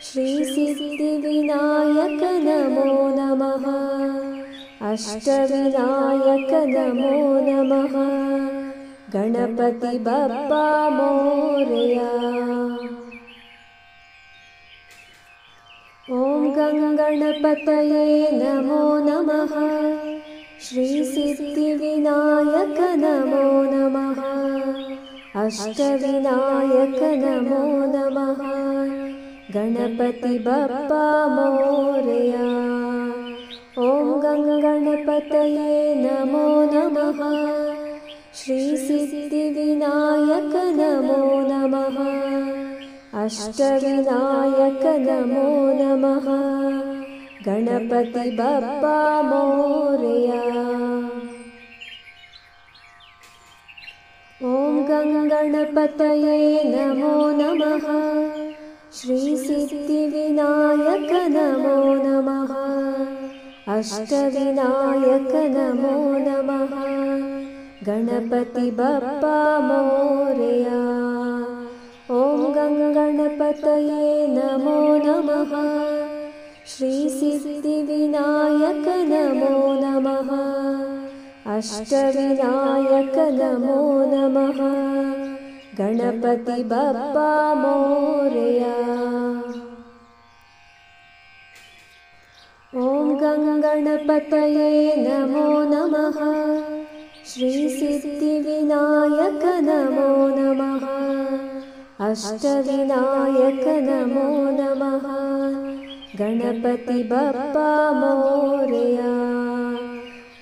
श्रीसिद्धिविनायक नमो नमः। अष्टविनायक नमो नमः। गणपति बप्पा मोरया। ॐ गणपतये नमो नमः। श्रीसिद्धिविनायक नमो नमः। अष्टविनायक नमो नमः। गणपति बप्पा मोरया। ॐ गणपतये नमो नमः। श्रीसिद्धिविनायक नमो नमः। अष्टविनायक नमो नमः। गणपति बप्पा मोरया। ॐ गणपतये नमो नमः। श्रीसिद्धिविनायक नमो नमः। अष्टविनायक नमो नमः। गणपति बप्पा मोरया। ॐ गणपतये नमो नमः। श्रीसिद्धिविनायक नमो नमः। अष्टविनायक नमो नमः। गणपति बप्पा मोरया। ॐ गणपतये नमो नमः। श्रीसिद्धिविनायक नमो नमः। अष्टविनायक नमो नमः। गणपति बप्पा मोरया।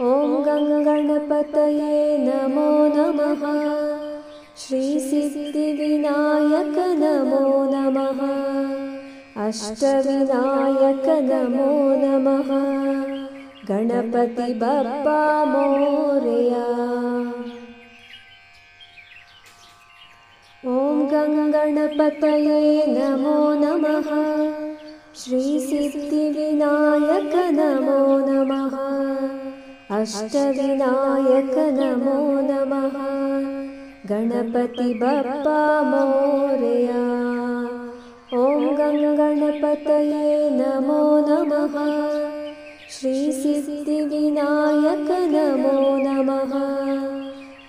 ॐ गणपतये नमो नमः। श्रीसिद्धिविनायक नमो नमः। अष्टविनायक नमो नमः। गणपति बप्पा मोरया। ॐ गणपतये नमो नमः। श्रीसिद्धिविनायक नमो नमः। अष्टविनायक नमो नमः। गणपति बप्पा मोरया। ॐ गणपतये नमो नमः। श्रीसिद्धिविनायक नमो नमः।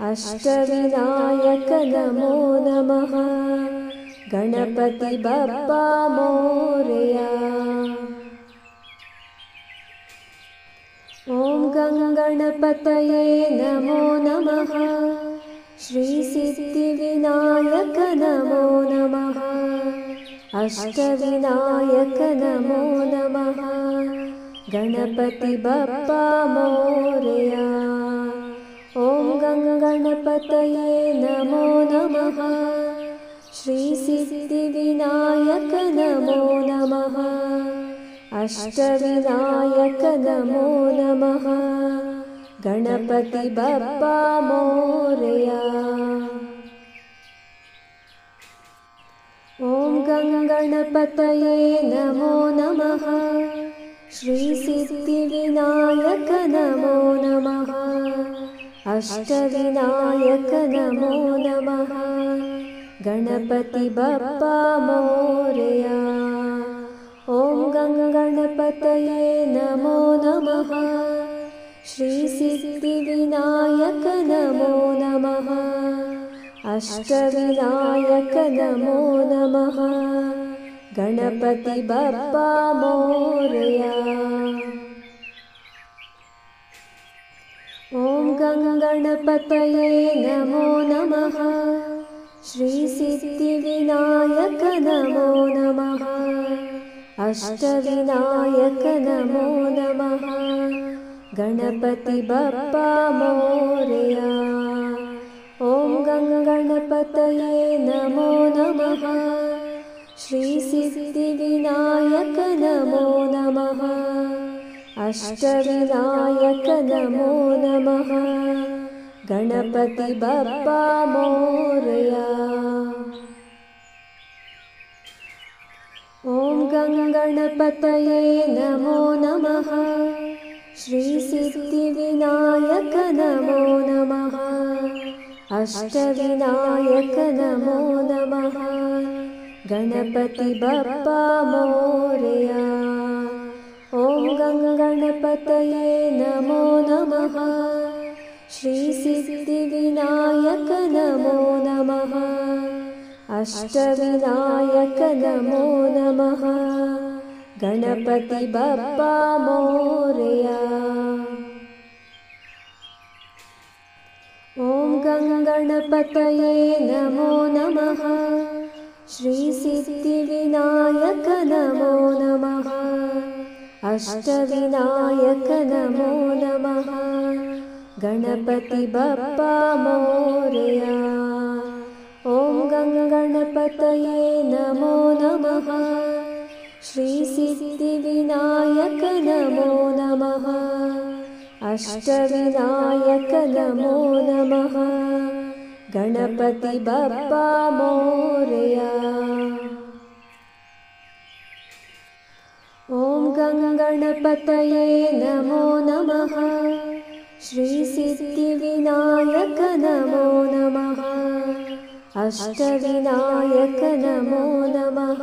अष्टविनायक नमो नमः। गणपति बप्पा मोरया। ॐ गणपतये नमो नमः। श्रीसिद्धिविनायक नमो नमः। अष्टविनायक नमो नमः। गणपति बप्पा मोरया। ॐ गणपतये नमो नमः। श्रीसिद्धिविनायक नमो नमः। अष्टविनायक नमो नमः। गणपति बप्पा मोरया। ॐ गणपतये नमो नमः। श्रीसिद्धिविनायक नमो नमः। अष्टविनायक नमो नमः। गणपति बप्पा मोरया। ॐ गणपतये नमो नमः। श्रीसिद्धिविनायक नमो नमः। अष्टविनायक नमो नमः। गणपति बप्पा मोरया। ॐ गणपतये नमो नमः। श्रीसिद्धिविनायक नमो नमः। अष्टविनायक नमो नमः। गणपति बप्पा मोरया। ॐ गणपतये नमो नमः। श्रीसिद्धिविनायक नमो नमः। अष्टविनायक नमो नमः। गणपति बप्पा मोरया। ॐ गणपतये नमो नमः। श्रीसिद्धिविनायक नमो नमः। अष्टविनायक नमो नमः। गणपति बप्पा मोरया। ॐ गणपतये नमो नमः। श्रीसिद्धिविनायक नमो नमः। अष्टविनायक नमो नमः। गणपति बप्पा मोरया। ॐ गणपतये नमो नमः। श्रीसिद्धिविनायक नमो नमः। अष्टविनायक नमो नमः। गणपति बप्पा मोरया। ॐ गणपतये नमो नमः। श्रीसिद्धिविनायक नमो नमः। अष्टविनायक नमो नमः। गणपति बप्पा मोरया। ॐ गणपतये नमो नमः। श्रीसिद्धिविनायक नमो नमः। अष्टविनायक नमो नमः।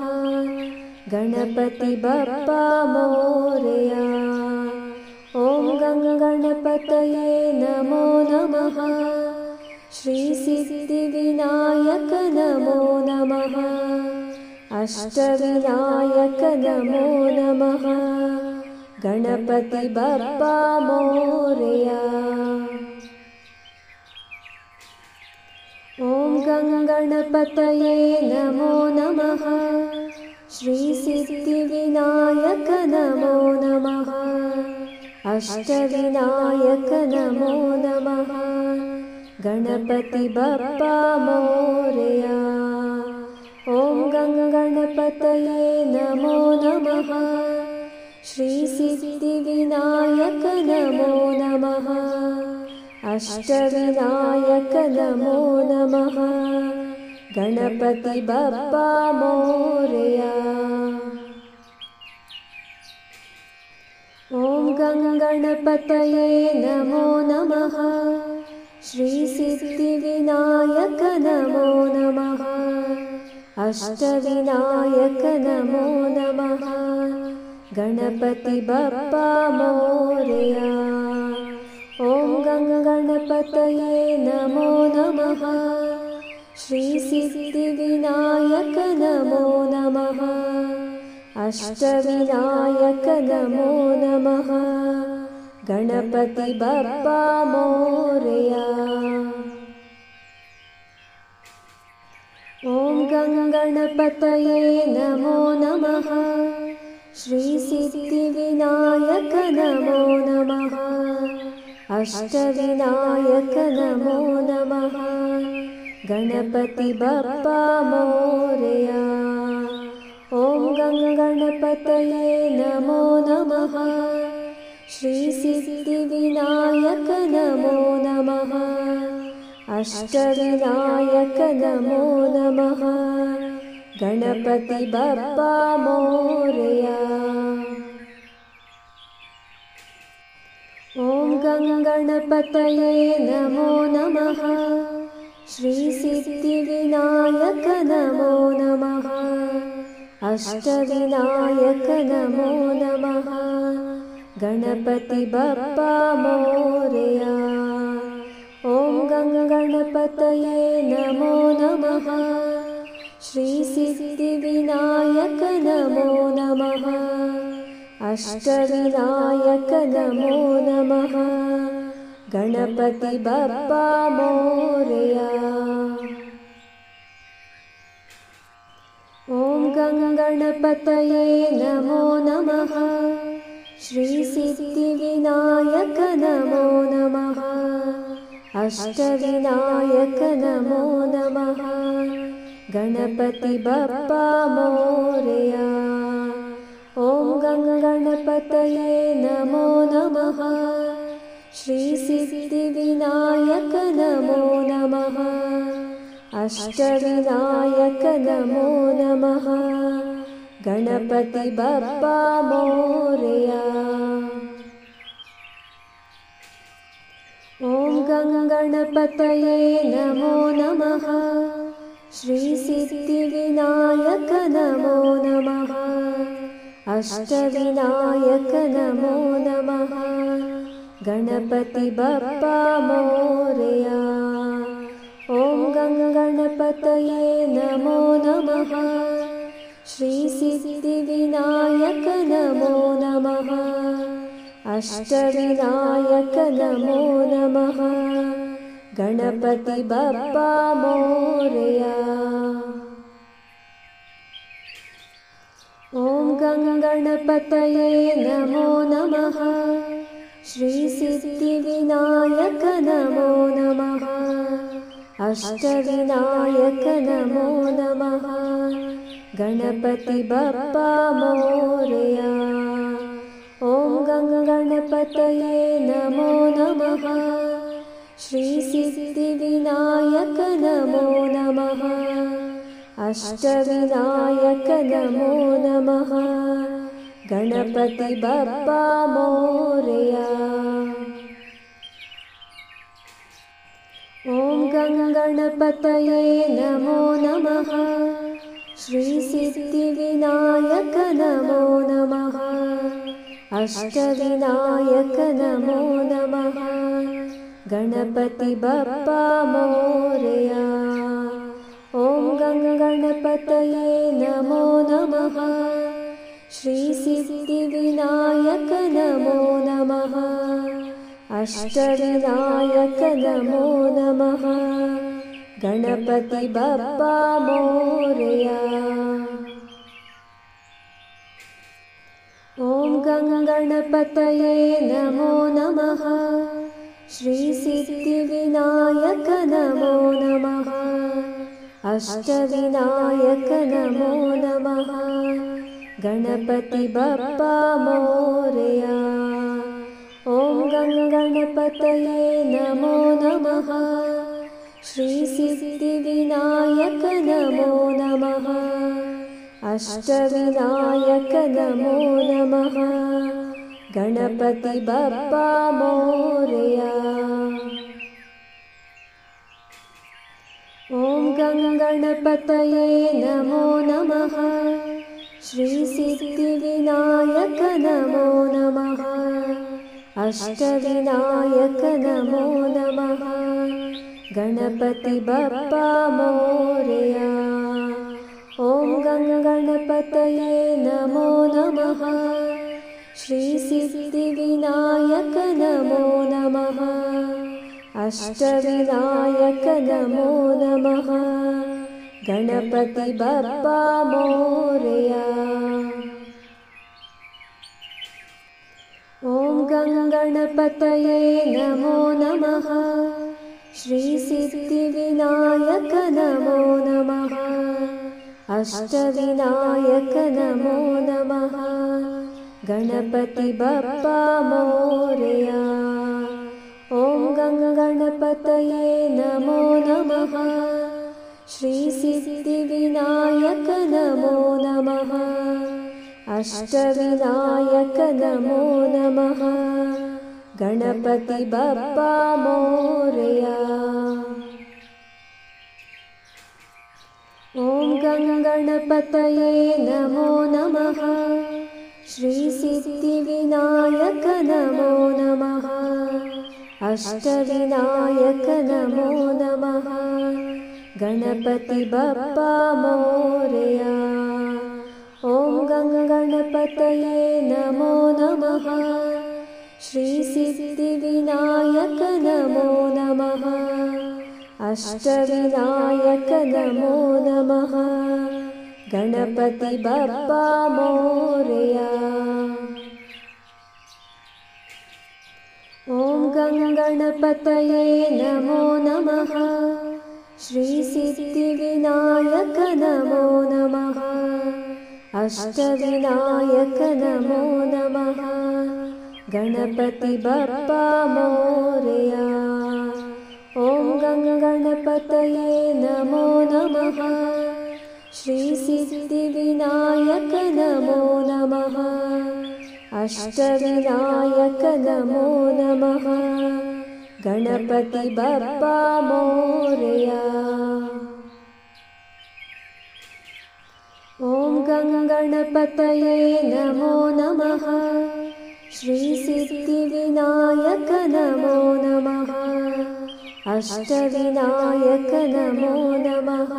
गणपति बप्पा मोरया। ॐ गणपतये नमो नमः। श्रीसिद्धिविनायक नमो नमः। अष्टविनायक नमो नमः। गणपति बप्पा मोरया। ॐ गणपतये नमो नमः। श्रीसिद्धिविनायक नमो नमः। अष्टविनायक नमो नमः। गणपति बप्पा मोरया। ॐ गणपतये नमो नमः। श्रीसिद्धिविनायक नमो नमः। अष्टविनायक नमो नमः। गणपति बप्पा मोरया। ॐ गणपतये नमो नमः। श्री सिद्धिविनायक नमो नमः। अष्टविनायक नमो नमः। गणपति बप्पा मोरया। ॐ गणपतये नमो नमः। श्री सिद्धिविनायक नमो नमः। अष्टविनायक नमो नमः। गणपति बप्पा मोरया। ॐ गणपतये नमो नमः। श्री सिद्धिविनायक नमो नमः। अष्टविनायक नमो नमः। गणपति बप्पा मोरया। ॐ गणपतये नमो नमः। श्री सिद्धिविनायक नमो नमः। अष्टविनायक नमो नमः। गणपति बप्पा मोरया। ॐ गणपतये नमो नमः। श्री सिद्धिविनायक नमो नमः। अष्टविनायक नमो नमः। गणपति बप्पा मोरया। ॐ गणपतये नमो नमः। श्री सिद्धिविनायक नमो नमः। अष्टविनायक नमो नमः। गणपति बप्पा मोरया। ॐ गणपतये नमो नमः। श्री सिद्धिविनायक नमो नमः। अष्टविनायक नमो नमः। गणपति बप्पा मोरया। ॐ गणपतये नमो नमः। श्री सिद्धिविनायक नमो नमः। अष्टविनायक नमो नमः। गणपति बप्पा मोरया। ॐ गणपतये नमो नमः। श्री सिद्धिविनायक नमो नमः। अष्टविनायक नमो नमः। गणपति बप्पा मोरया। ॐ गणपतये नमो नमः। श्री सिद्धिविनायक नमो नमः। अष्टविनायक नमो नमः। गणपति बप्पा मोरया। ॐ गणपतये नमो नमः। श्री सिद्धिविनायक नमो नमः। अष्टविनायक नमो नमः। गणपति बप्पा मोरया। ॐ गणपतये नमो नमः। श्री सिद्धिविनायक नमो नमः। अष्टविनायक नमो नमः। गणपति बप्पा मोरया। ॐ गणपतये नमो नमः। श्री सिद्धिविनायक नमो नमः। अष्टविनायक नमो नमः। गणपति बप्पा मोरया। ॐ गणपतये नमो नमः। श्री सिद्धिविनायक नमो नमः। अष्टविनायक नमो नमः। गणपति बप्पा मोरया। ॐ गणपतये नमो नमः। श्री सिद्धिविनायक नमो नमः। अष्टविनायक नमो नमः। गणपति बप्पा मोरया। ॐ गणपतये नमो नमः। श्रीसिद्धिविनायक नमो नमः। अष्टविनायक नमो नमः। गणपति बप्पा मोरया। ॐ गणपतये नमो नमः। श्रीसिद्धिविनायक नमो नमः। अष्टविनायक नमो नमः। गणपति बप्पा मोरया। ॐ गणपतये नमो नमः। श्रीसिद्धिविनायक नमो नमः। अष्टविनायक नमो नमः। गणपति बप्पा मोरया। ॐ गणपतये नमो नमः। श्रीसिद्धिविनायक नमो नमः। अष्टविनायक नमो नमः। गणपति बप्पा मोरया। ॐ गणपतये नमो नमः। श्रीसिद्धिविनायक नमो नमः। अष्टविनायक नमो नमः। गणपति बप्पा मोरया। ॐ गणपतये नमो नमः। श्रीसिद्धिविनायक नमो नमः। अष्टविनायक नमो नमः। गणपति बप्पा मोरया। ॐ गणपतये नमो नमः। श्रीसिद्धिविनायक नमो नमः। अष्टविनायक नमो नमः। गणपति बप्पा मोरया। ॐ गणपतये नमो नमः। श्रीसिद्धिविनायक नमो नमः। अष्टविनायक नमो नमः। गणपति बप्पा मोरया। ॐ गणपतये नमो नमः। श्रीसिद्धिविनायक नमो नमः। अष्टविनायक नमो नमः। गणपति बप्पा मोरया। ॐ गणपतये नमो नमः। श्रीसिद्धिविनायक नमो नमः। अष्टविनायक नमो नमः।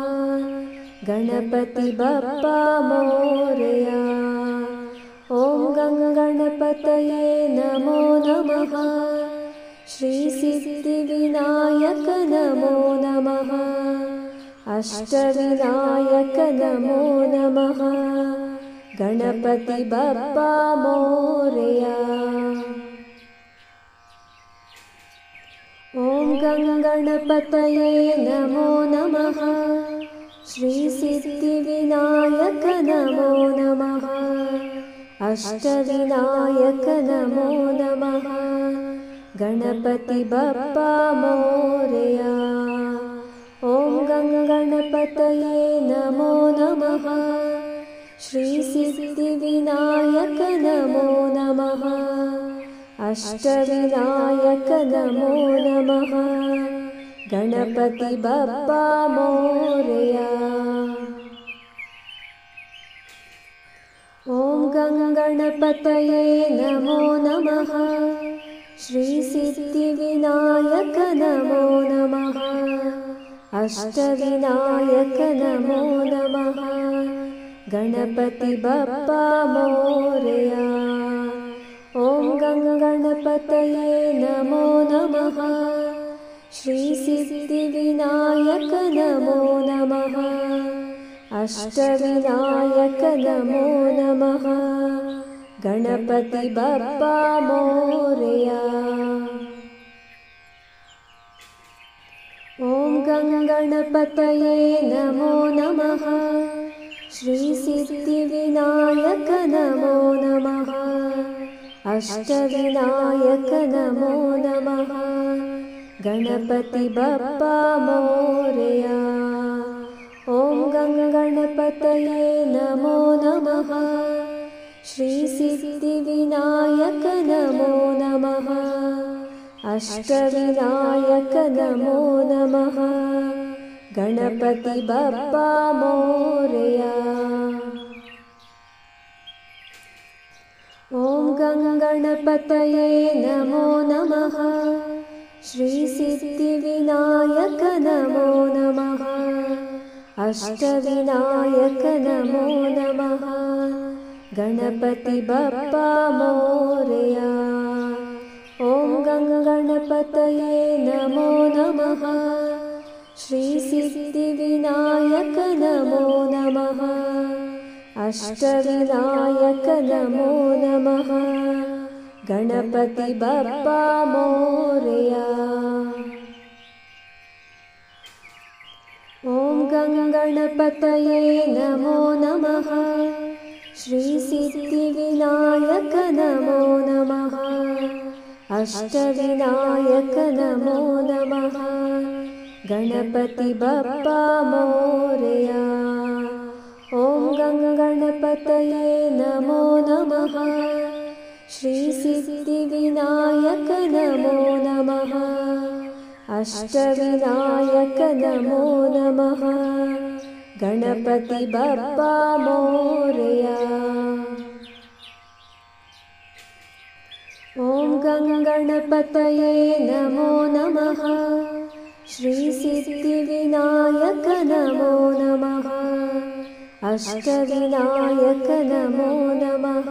गणपति बप्पा मोरया। ॐ गणपतये नमो नमः। श्रीसिद्धिविनायक नमो नमः। अष्टविनायक नमो नमः। गणपति बप्पा मोरया। ॐ गणपतये नमो नमः। श्रीसिद्धिविनायक नमो नमः। अष्टविनायक नमो नमः। गणपति बप्पा मोरया। ॐ गणपतये नमो नमः। श्रीसिद्धिविनायक नमो नमः। अष्टविनायक नमो नमः। गणपति बप्पा मोरया। ॐ गणपतये नमो नमः। श्रीसिद्धिविनायक नमो नमः। अष्टविनायक नमो नमः। गणपति बप्पा मोरया। ॐ गणपतये नमो नमः। श्रीसिद्धिविनायक नमो नमः। अष्टविनायक नमो नमः। गणपति बप्पा मोरया। ॐ गणपतये नमो नमः। श्रीसिद्धिविनायक नमो नमः। अष्टविनायक नमो नमः। गणपति बप्पा मोरया। ॐ गणपतये नमो नमः। श्री सिद्धिविनायक नमो नमः। अष्टविनायक नमो नमः। गणपति बप्पा मोरया। ॐ गणपतये नमो नमः। श्री सिद्धिविनायक नमो नमः। अष्टविनायक नमो नमः। गणपति बप्पा मोरया। ॐ गणपतये नमो नमः। श्री सिद्धिविनायक नमो नमः। अष्टविनायक नमो नमः। गणपति बप्पा मोरया। ॐ गणपतये नमो नमः। श्री सिद्धिविनायक नमो नमः। अष्टविनायक नमो नमः। गणपति बप्पा मोरया। ॐ गणपतये नमो नमः। श्री सिद्धिविनायक नमो नमः। अष्टविनायक नमो नमः। गणपति बप्पा मोरया। ॐ गणपतये नमो नमः। श्री सिद्धिविनायक नमो नमः। अष्टविनायक नमो नमः।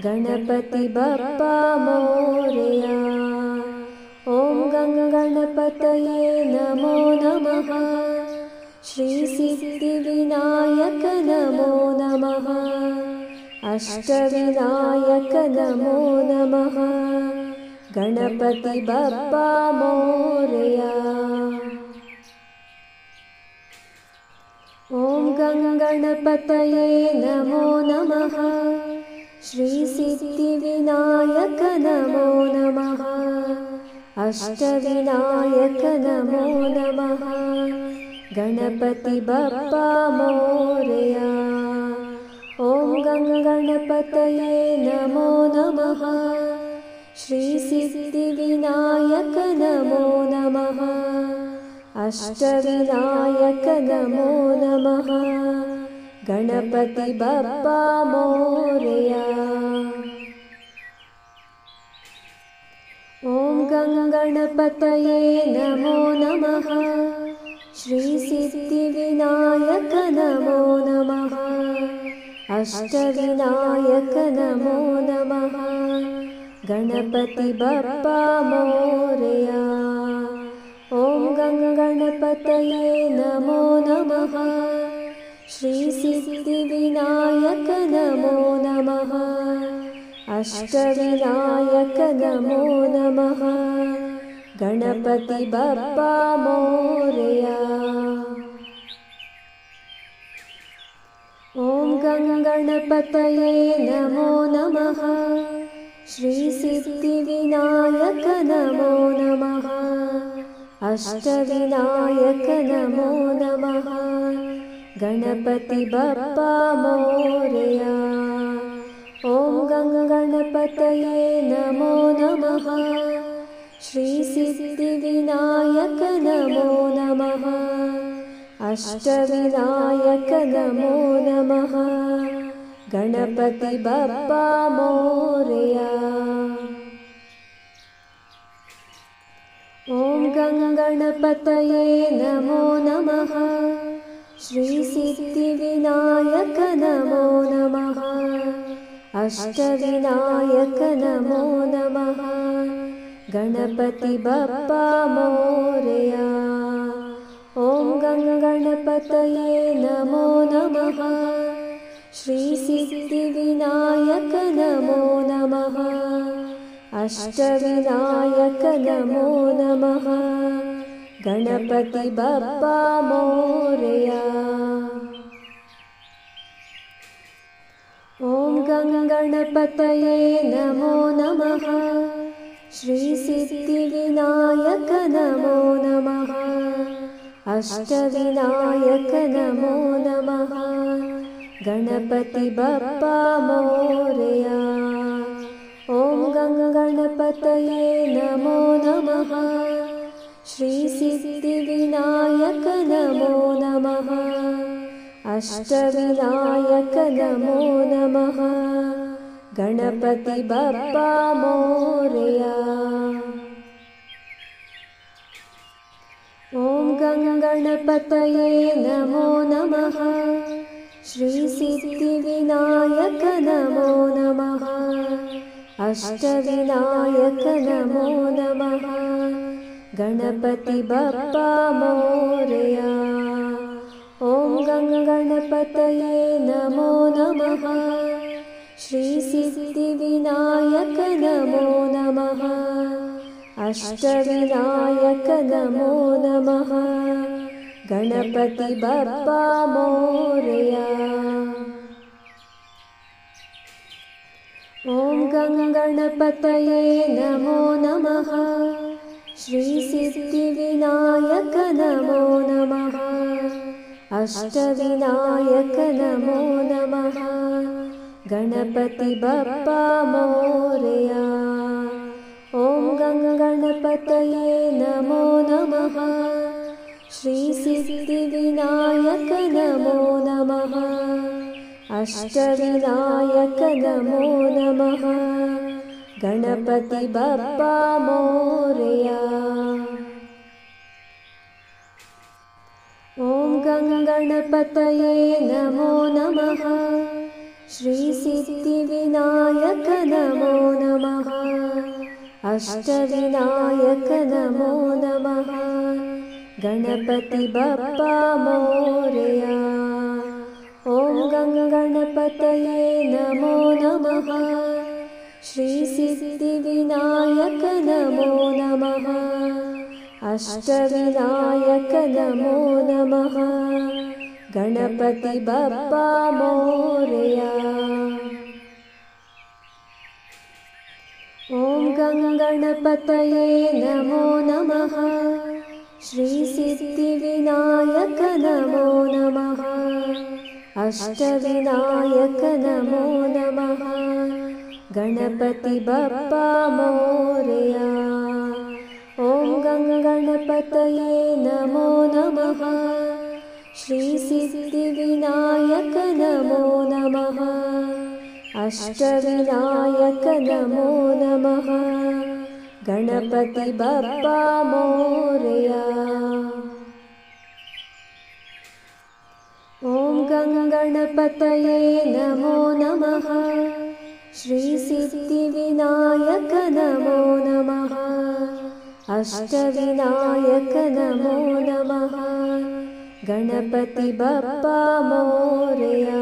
गणपति बप्पा मोरया। ॐ गणपतये नमो नमः। श्री सिद्धिविनायक नमो नमः। अष्टविनायक नमो नमः। गणपति बप्पा मोरया। ॐ गणपतये नमो नमः। श्री सिद्धिविनायक नमो नमः। अष्टविनायक नमो नमः। गणपति बप्पा मोरया। ॐ गणपतये नमो नमः। श्री सिद्धिविनायक नमो नमः। अष्टविनायक नमो नमः। गणपति बप्पा मोरया। ॐ गणपतये नमो नमः। श्री सिद्धिविनायक नमो नमः। अष्टविनायक नमो नमः। गणपति बप्पा मोरया। ॐ गणपतये नमो नमः। श्री सिद्धिविनायक नमो नमः। अष्टविनायक नमो नमः। गणपति बप्पा मोरया। ॐ गणपतये नमो नमः। श्री सिद्धिविनायक नमो नमः। अष्टविनायक नमो नमः। गणपति बप्पा मोरया। ॐ गणपतये नमो नमः। श्री सिद्धिविनायक नमो नमः। अष्टविनायक नमो नमः। गणपति बप्पा मोरया। ॐ गणपतये नमो नमः। श्री सिद्धिविनायक नमो नमः। अष्टविनायक नमो नमः। गणपति बप्पा मोरया। ॐ गणपतये नमो नमः। श्री सिद्धिविनायक नमो नमः। अष्टविनायक नमो नमः। गणपति बप्पा मोरया। ॐ गणपतये नमो नमः। श्रीसिद्धिविनायक नमो नमः। अष्टविनायक नमो नमः। गणपति बप्पा मोरया। ॐ गणपतये नमो नमः। श्रीसिद्धिविनायक नमो नमः। अष्टविनायक नमो नमः। गणपति बप्पा मोरया। ॐ गणपतये नमो नमः। श्रीसिद्धिविनायक नमो नमः। अष्टविनायक नमो नमः। गणपति बप्पा मोरया। ॐ गणपतये नमो नमः। श्रीसिद्धिविनायक नमो नमः। अष्टविनायक नमो नमः। गणपति बप्पा मोरया। ॐ गणपतये नमो नमः। श्रीसिद्धिविनायक नमो नमः। अष्टविनायक नमो नमः। गणपति बप्पा मोरया। ॐ गणपतये नमो नमः। श्रीसिद्धिविनायक नमो नमः। अष्टविनायक नमो नमः। गणपति बप्पा मोरया। ॐ गणपतये नमो नमः। श्रीसिद्धिविनायक नमो नमः। अष्टविनायक नमो नमः। गणपति बप्पा मोरया। ॐ गणपतये नमो नमः। श्रीसिद्धिविनायक नमो नमः। अष्टविनायक नमो नमः। गणपति बप्पा मोरया। ॐ गणपतये नमो नमः। श्रीसिद्धिविनायक नमो नमः। अष्टविनायक नमो नमः। गणपति बप्पा मोरया। ॐ गणपतये नमो नमः। श्रीसिद्धिविनायक नमो नमः। अष्टविनायक नमो नमः। गणपति बप्पा मोरया। ॐ गणपतये नमो नमः। श्रीसिद्धिविनायक नमो नमः। अष्टविनायक नमो नमः। गणपति बप्पा मोरया।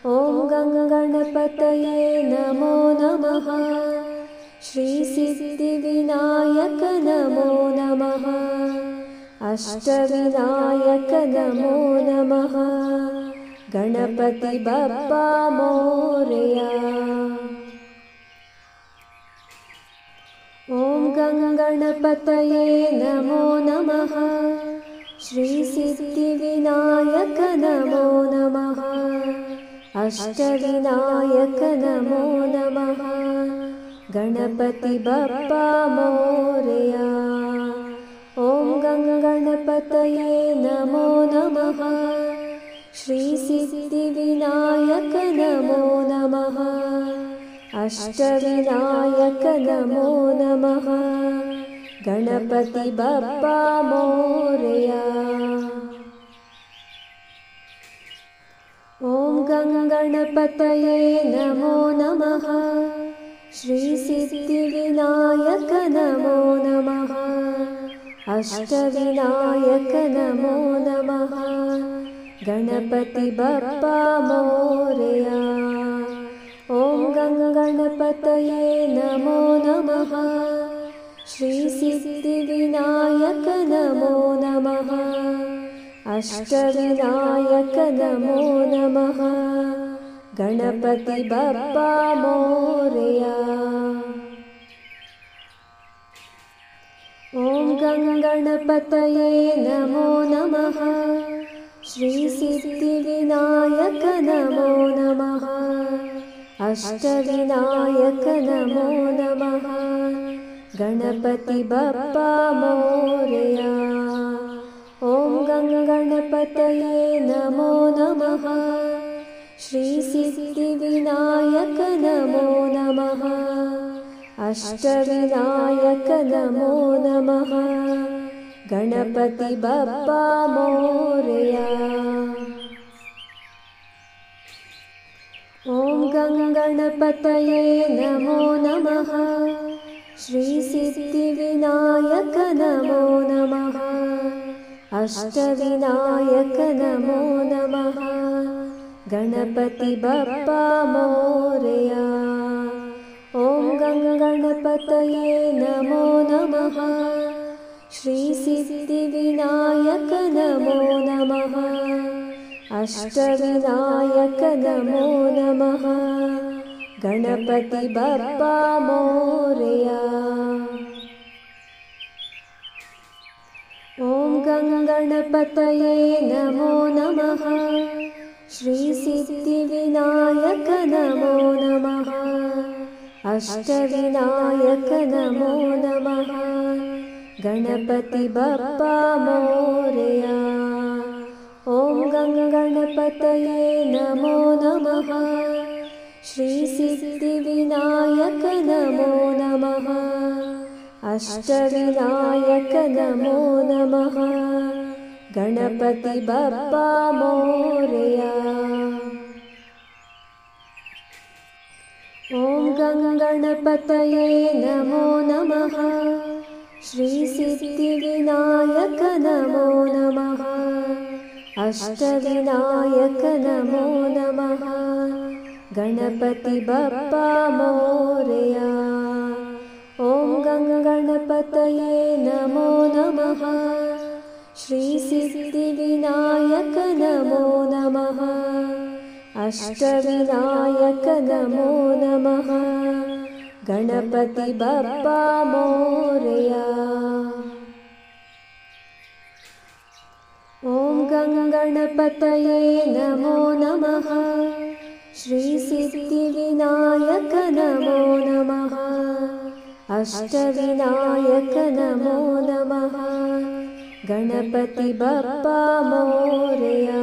ॐ गणपतये नमो नमः। श्रीसिद्धिविनायक नमो नमः। अष्टविनायक नमो नमः। गणपति बप्पा मोरया। ॐ गणपतये नमो नमः। श्रीसिद्धिविनायक नमो नमः। अष्टविनायक नमो नमः। गणपति बप्पा मोरया। ॐ गणपतये नमो नमः। श्रीसिद्धिविनायक नमो नमः। अष्टविनायक नमो नमः। गणपति बप्पा मोरया। ॐ गणपतये नमो नमः। श्रीसिद्धिविनायक नमो नमः। अष्टविनायक नमो नमः। गणपति बप्पा मोरया। ॐ गणपतये नमो नमः। श्रीसिद्धिविनायक नमो नमः। अष्टविनायक नमो नमः। गणपति बप्पा मोरया। गणपतये नमो नमः। श्रीसिद्धिविनायक नमो नमः। अष्टविनायक नमो नमः। गणपति बप्पा मोरया। ॐ गणपतये नमो नमः। श्रीसिद्धिविनायक नमो नमः। अष्टविनायक नमो नमः। गणपति बप्पा मोरया। ॐ गणपतये नमो नमः। श्रीसिद्धिविनायक नमो नमः। अष्टविनायक नमो नमः। गणपति बप्पा मोरया। ॐ गणपतये नमो नमः। श्रीसिद्धिविनायक नमो नमः। अष्टविनायक नमो नमः। गणपति बप्पा मोरया। ॐ गणपतये नमो नमः। श्रीसिद्धिविनायक नमो नमः। अष्टविनायक नमो नमः। गणपति बप्पा मोरया। ॐ गणपतये नमो नमः। श्रीसिद्धिविनायक नमो नमः। अष्टविनायक नमो नमः। गणपति बप्पा मोरया। ॐ गणपतये नमो नमः। श्रीसिद्धिविनायक नमो नमः। अष्टविनायक नमो नमः। गणपति बप्पा मोरया। ॐ गणपतये नमो नमः। श्रीसिद्धिविनायक नमो नमः। अष्टविनायक नमो नमः। गणपति बप्पा मोरया। ॐ गणपतये नमो नमः। श्रीसिद्धिविनायक नमो नमः। अष्टविनायक नमो नमः। गणपति बप्पा मोरया।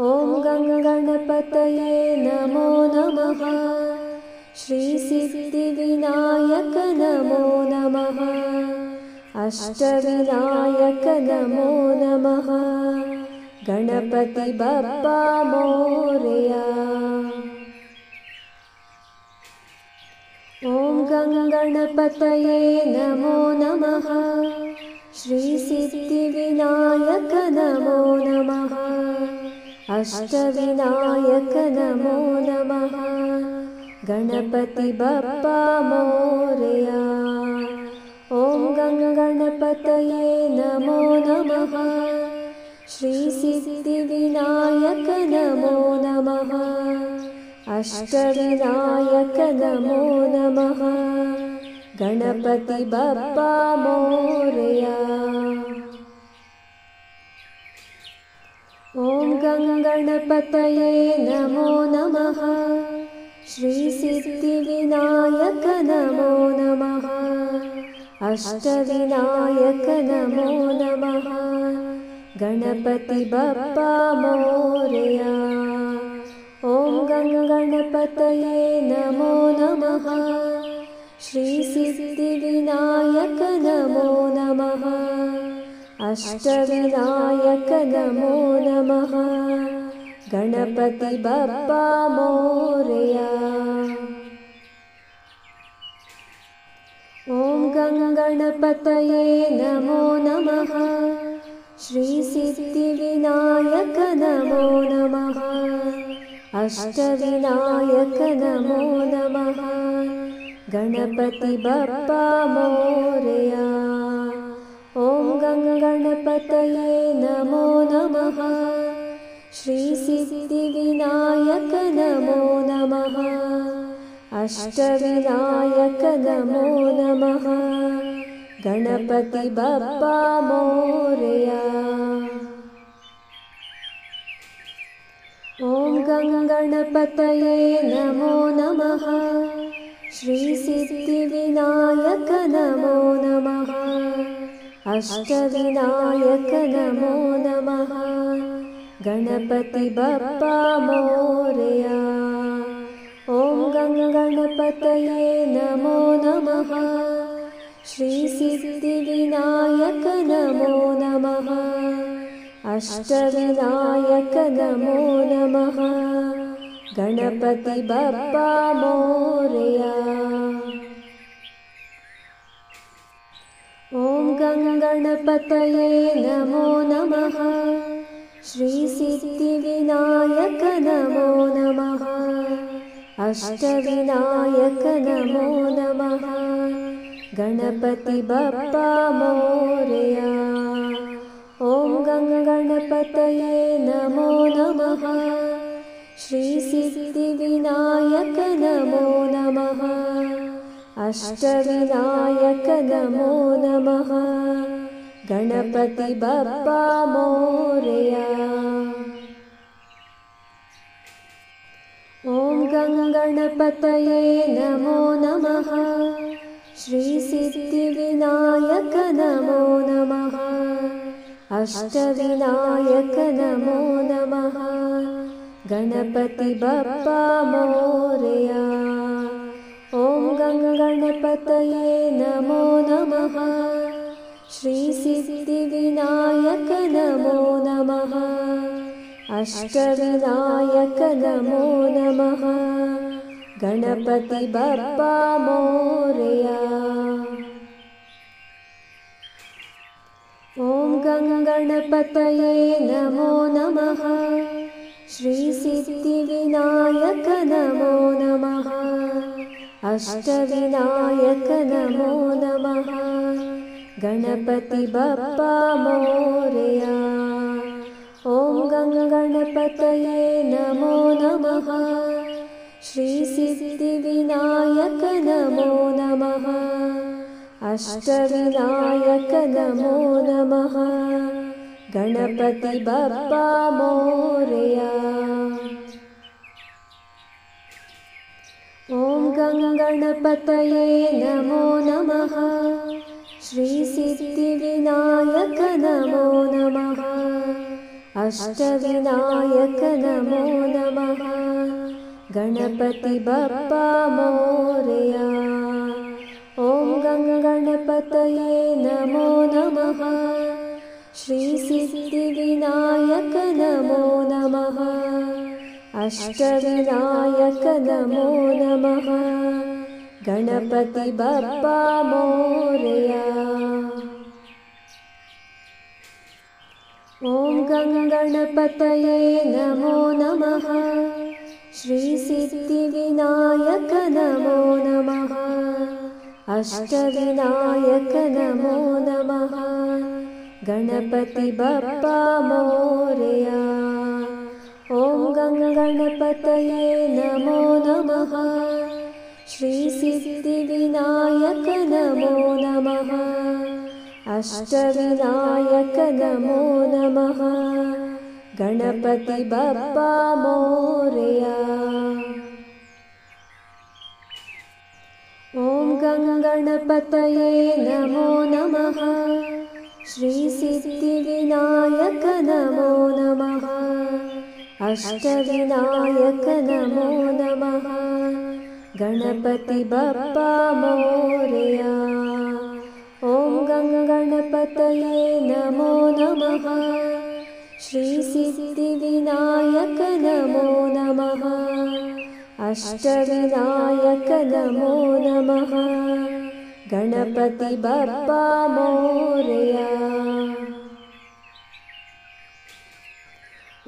ॐ गणपतये नमो नमः। श्रीसिद्धिविनायक नमो नमः। अष्टविनायक नमो नमः। गणपति बप्पा मोरया। ॐ गणपतये नमो नमः। श्रीसिद्धिविनायक नमो नमः। अष्टविनायक नमो नमः। गणपति बप्पा मोरया। ॐ गणपतये नमो नमः। श्रीसिद्धिविनायक नमो नमः। अष्टविनायक नमो नमः। गणपति बप्पा मोरया। ॐ गणपतये नमो नमः। श्रीसिद्धिविनायक नमो नमः। अष्टविनायक नमो नमः। गणपति बप्पा मोरया। ॐ गणपतये नमो नमः। श्रीसिद्धिविनायक नमो नमः। अष्टविनायक नमो नमः। गणपति बप्पा मोरया। ॐ गणपतये नमो नमः। श्रीसिद्धिविनायक नमो नमः। अष्टविनायक नमो नमः। गणपति बप्पा मोरया। ॐ गणपतये नमो नमः। श्रीसिद्धिविनायक नमो नमः। अष्टविनायक नमो नमः। गणपति बप्पा मोरया। ॐ गणपतये नमो नमः। श्री सिद्धिविनायक नमो नमः। अष्टविनायक नमो नमः। गणपति बप्पा मोरया। ॐ गणपतये नमो नमः। श्री सिद्धिविनायक नमो नमः। अष्टविनायक नमो नमः। गणपति बप्पा मोरया। ॐ गणपतये नमो नमः। श्री सिद्धिविनायक नमो नमः। अष्टविनायक नमो नमः। गणपति बप्पा मोरया। ॐ गणपतये नमो नमः। श्री सिद्धिविनायक नमो नमः। अष्टविनायक नमो नमः। गणपति बप्पा मोरया। ॐ गणपतये नमो नमः। श्री सिद्धिविनायक नमो नमः। अष्टविनायक नमो नमः। गणपति बप्पा मोरया। ॐ गणपतये नमो नमः। श्री सिद्धिविनायक नमो नमः। अष्टविनायक नमो नमः। गणपति बप्पा मोरया। ॐ गणपतये नमो नमः। श्री सिद्धिविनायक नमो नमः। अष्टविनायक नमो नमः। गणपति बप्पा मोरया। ॐ गणपतये नमो नमः। श्री सिद्धिविनायक नमो नमः। अष्टविनायक नमो नमः। गणपति बप्पा मोरया। ॐ गणपतये नमो नमः। श्री सिद्धिविनायक नमो नमः। अष्टविनायक नमो नमः। गणपति बप्पा मोरया। ॐ गणपतये नमो नमः। श्री सिद्धिविनायक नमो नमः। अष्टविनायक नमो नमः। गणपति बप्पा मोरया। ॐ गणपतये नमो नमः। श्री सिद्धिविनायक नमो नमः। अष्टविनायक नमो नमः। गणपति बप्पा मोरया। ॐ गणपतये नमो नमः। श्री सिद्धिविनायक नमो नमः। अष्टविनायक नमो नमः। गणपति बप्पा मोरया। ॐ गणपतये नमो नमः। श्री सिद्धिविनायक नमो नमः। अष्टविनायक नमो नमः। गणपति बप्पा मोरया। ॐ गणपतये नमो नमः। श्री सिद्धिविनायक नमो नमः। अष्टविनायक नमो नमः। गणपति बप्पा मोरया।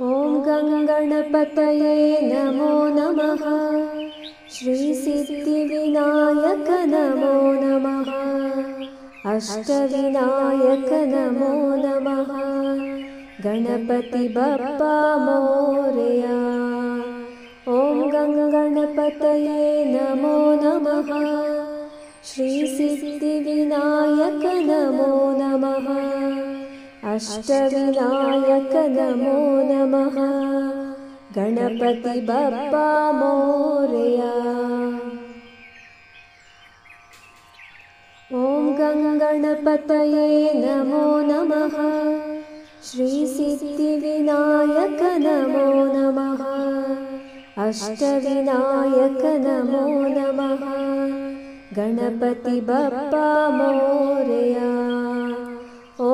ॐ गणपतये नमो नमः। श्री सिद्धिविनायक नमो नमः। अष्टविनायक नमो नमः। गणपति बप्पा मोरया। ॐ गणपतये नमो नमः। श्रीसिद्धिविनायक नमो नमः अष्टविनायक नमो नमः गणपति बप्पा मोरया। ॐ गणपतये नमो नमः श्रीसिद्धिविनायक नमो नमः अष्टविनायक नमो नमः गणपति बप्पा मोरया। ॐ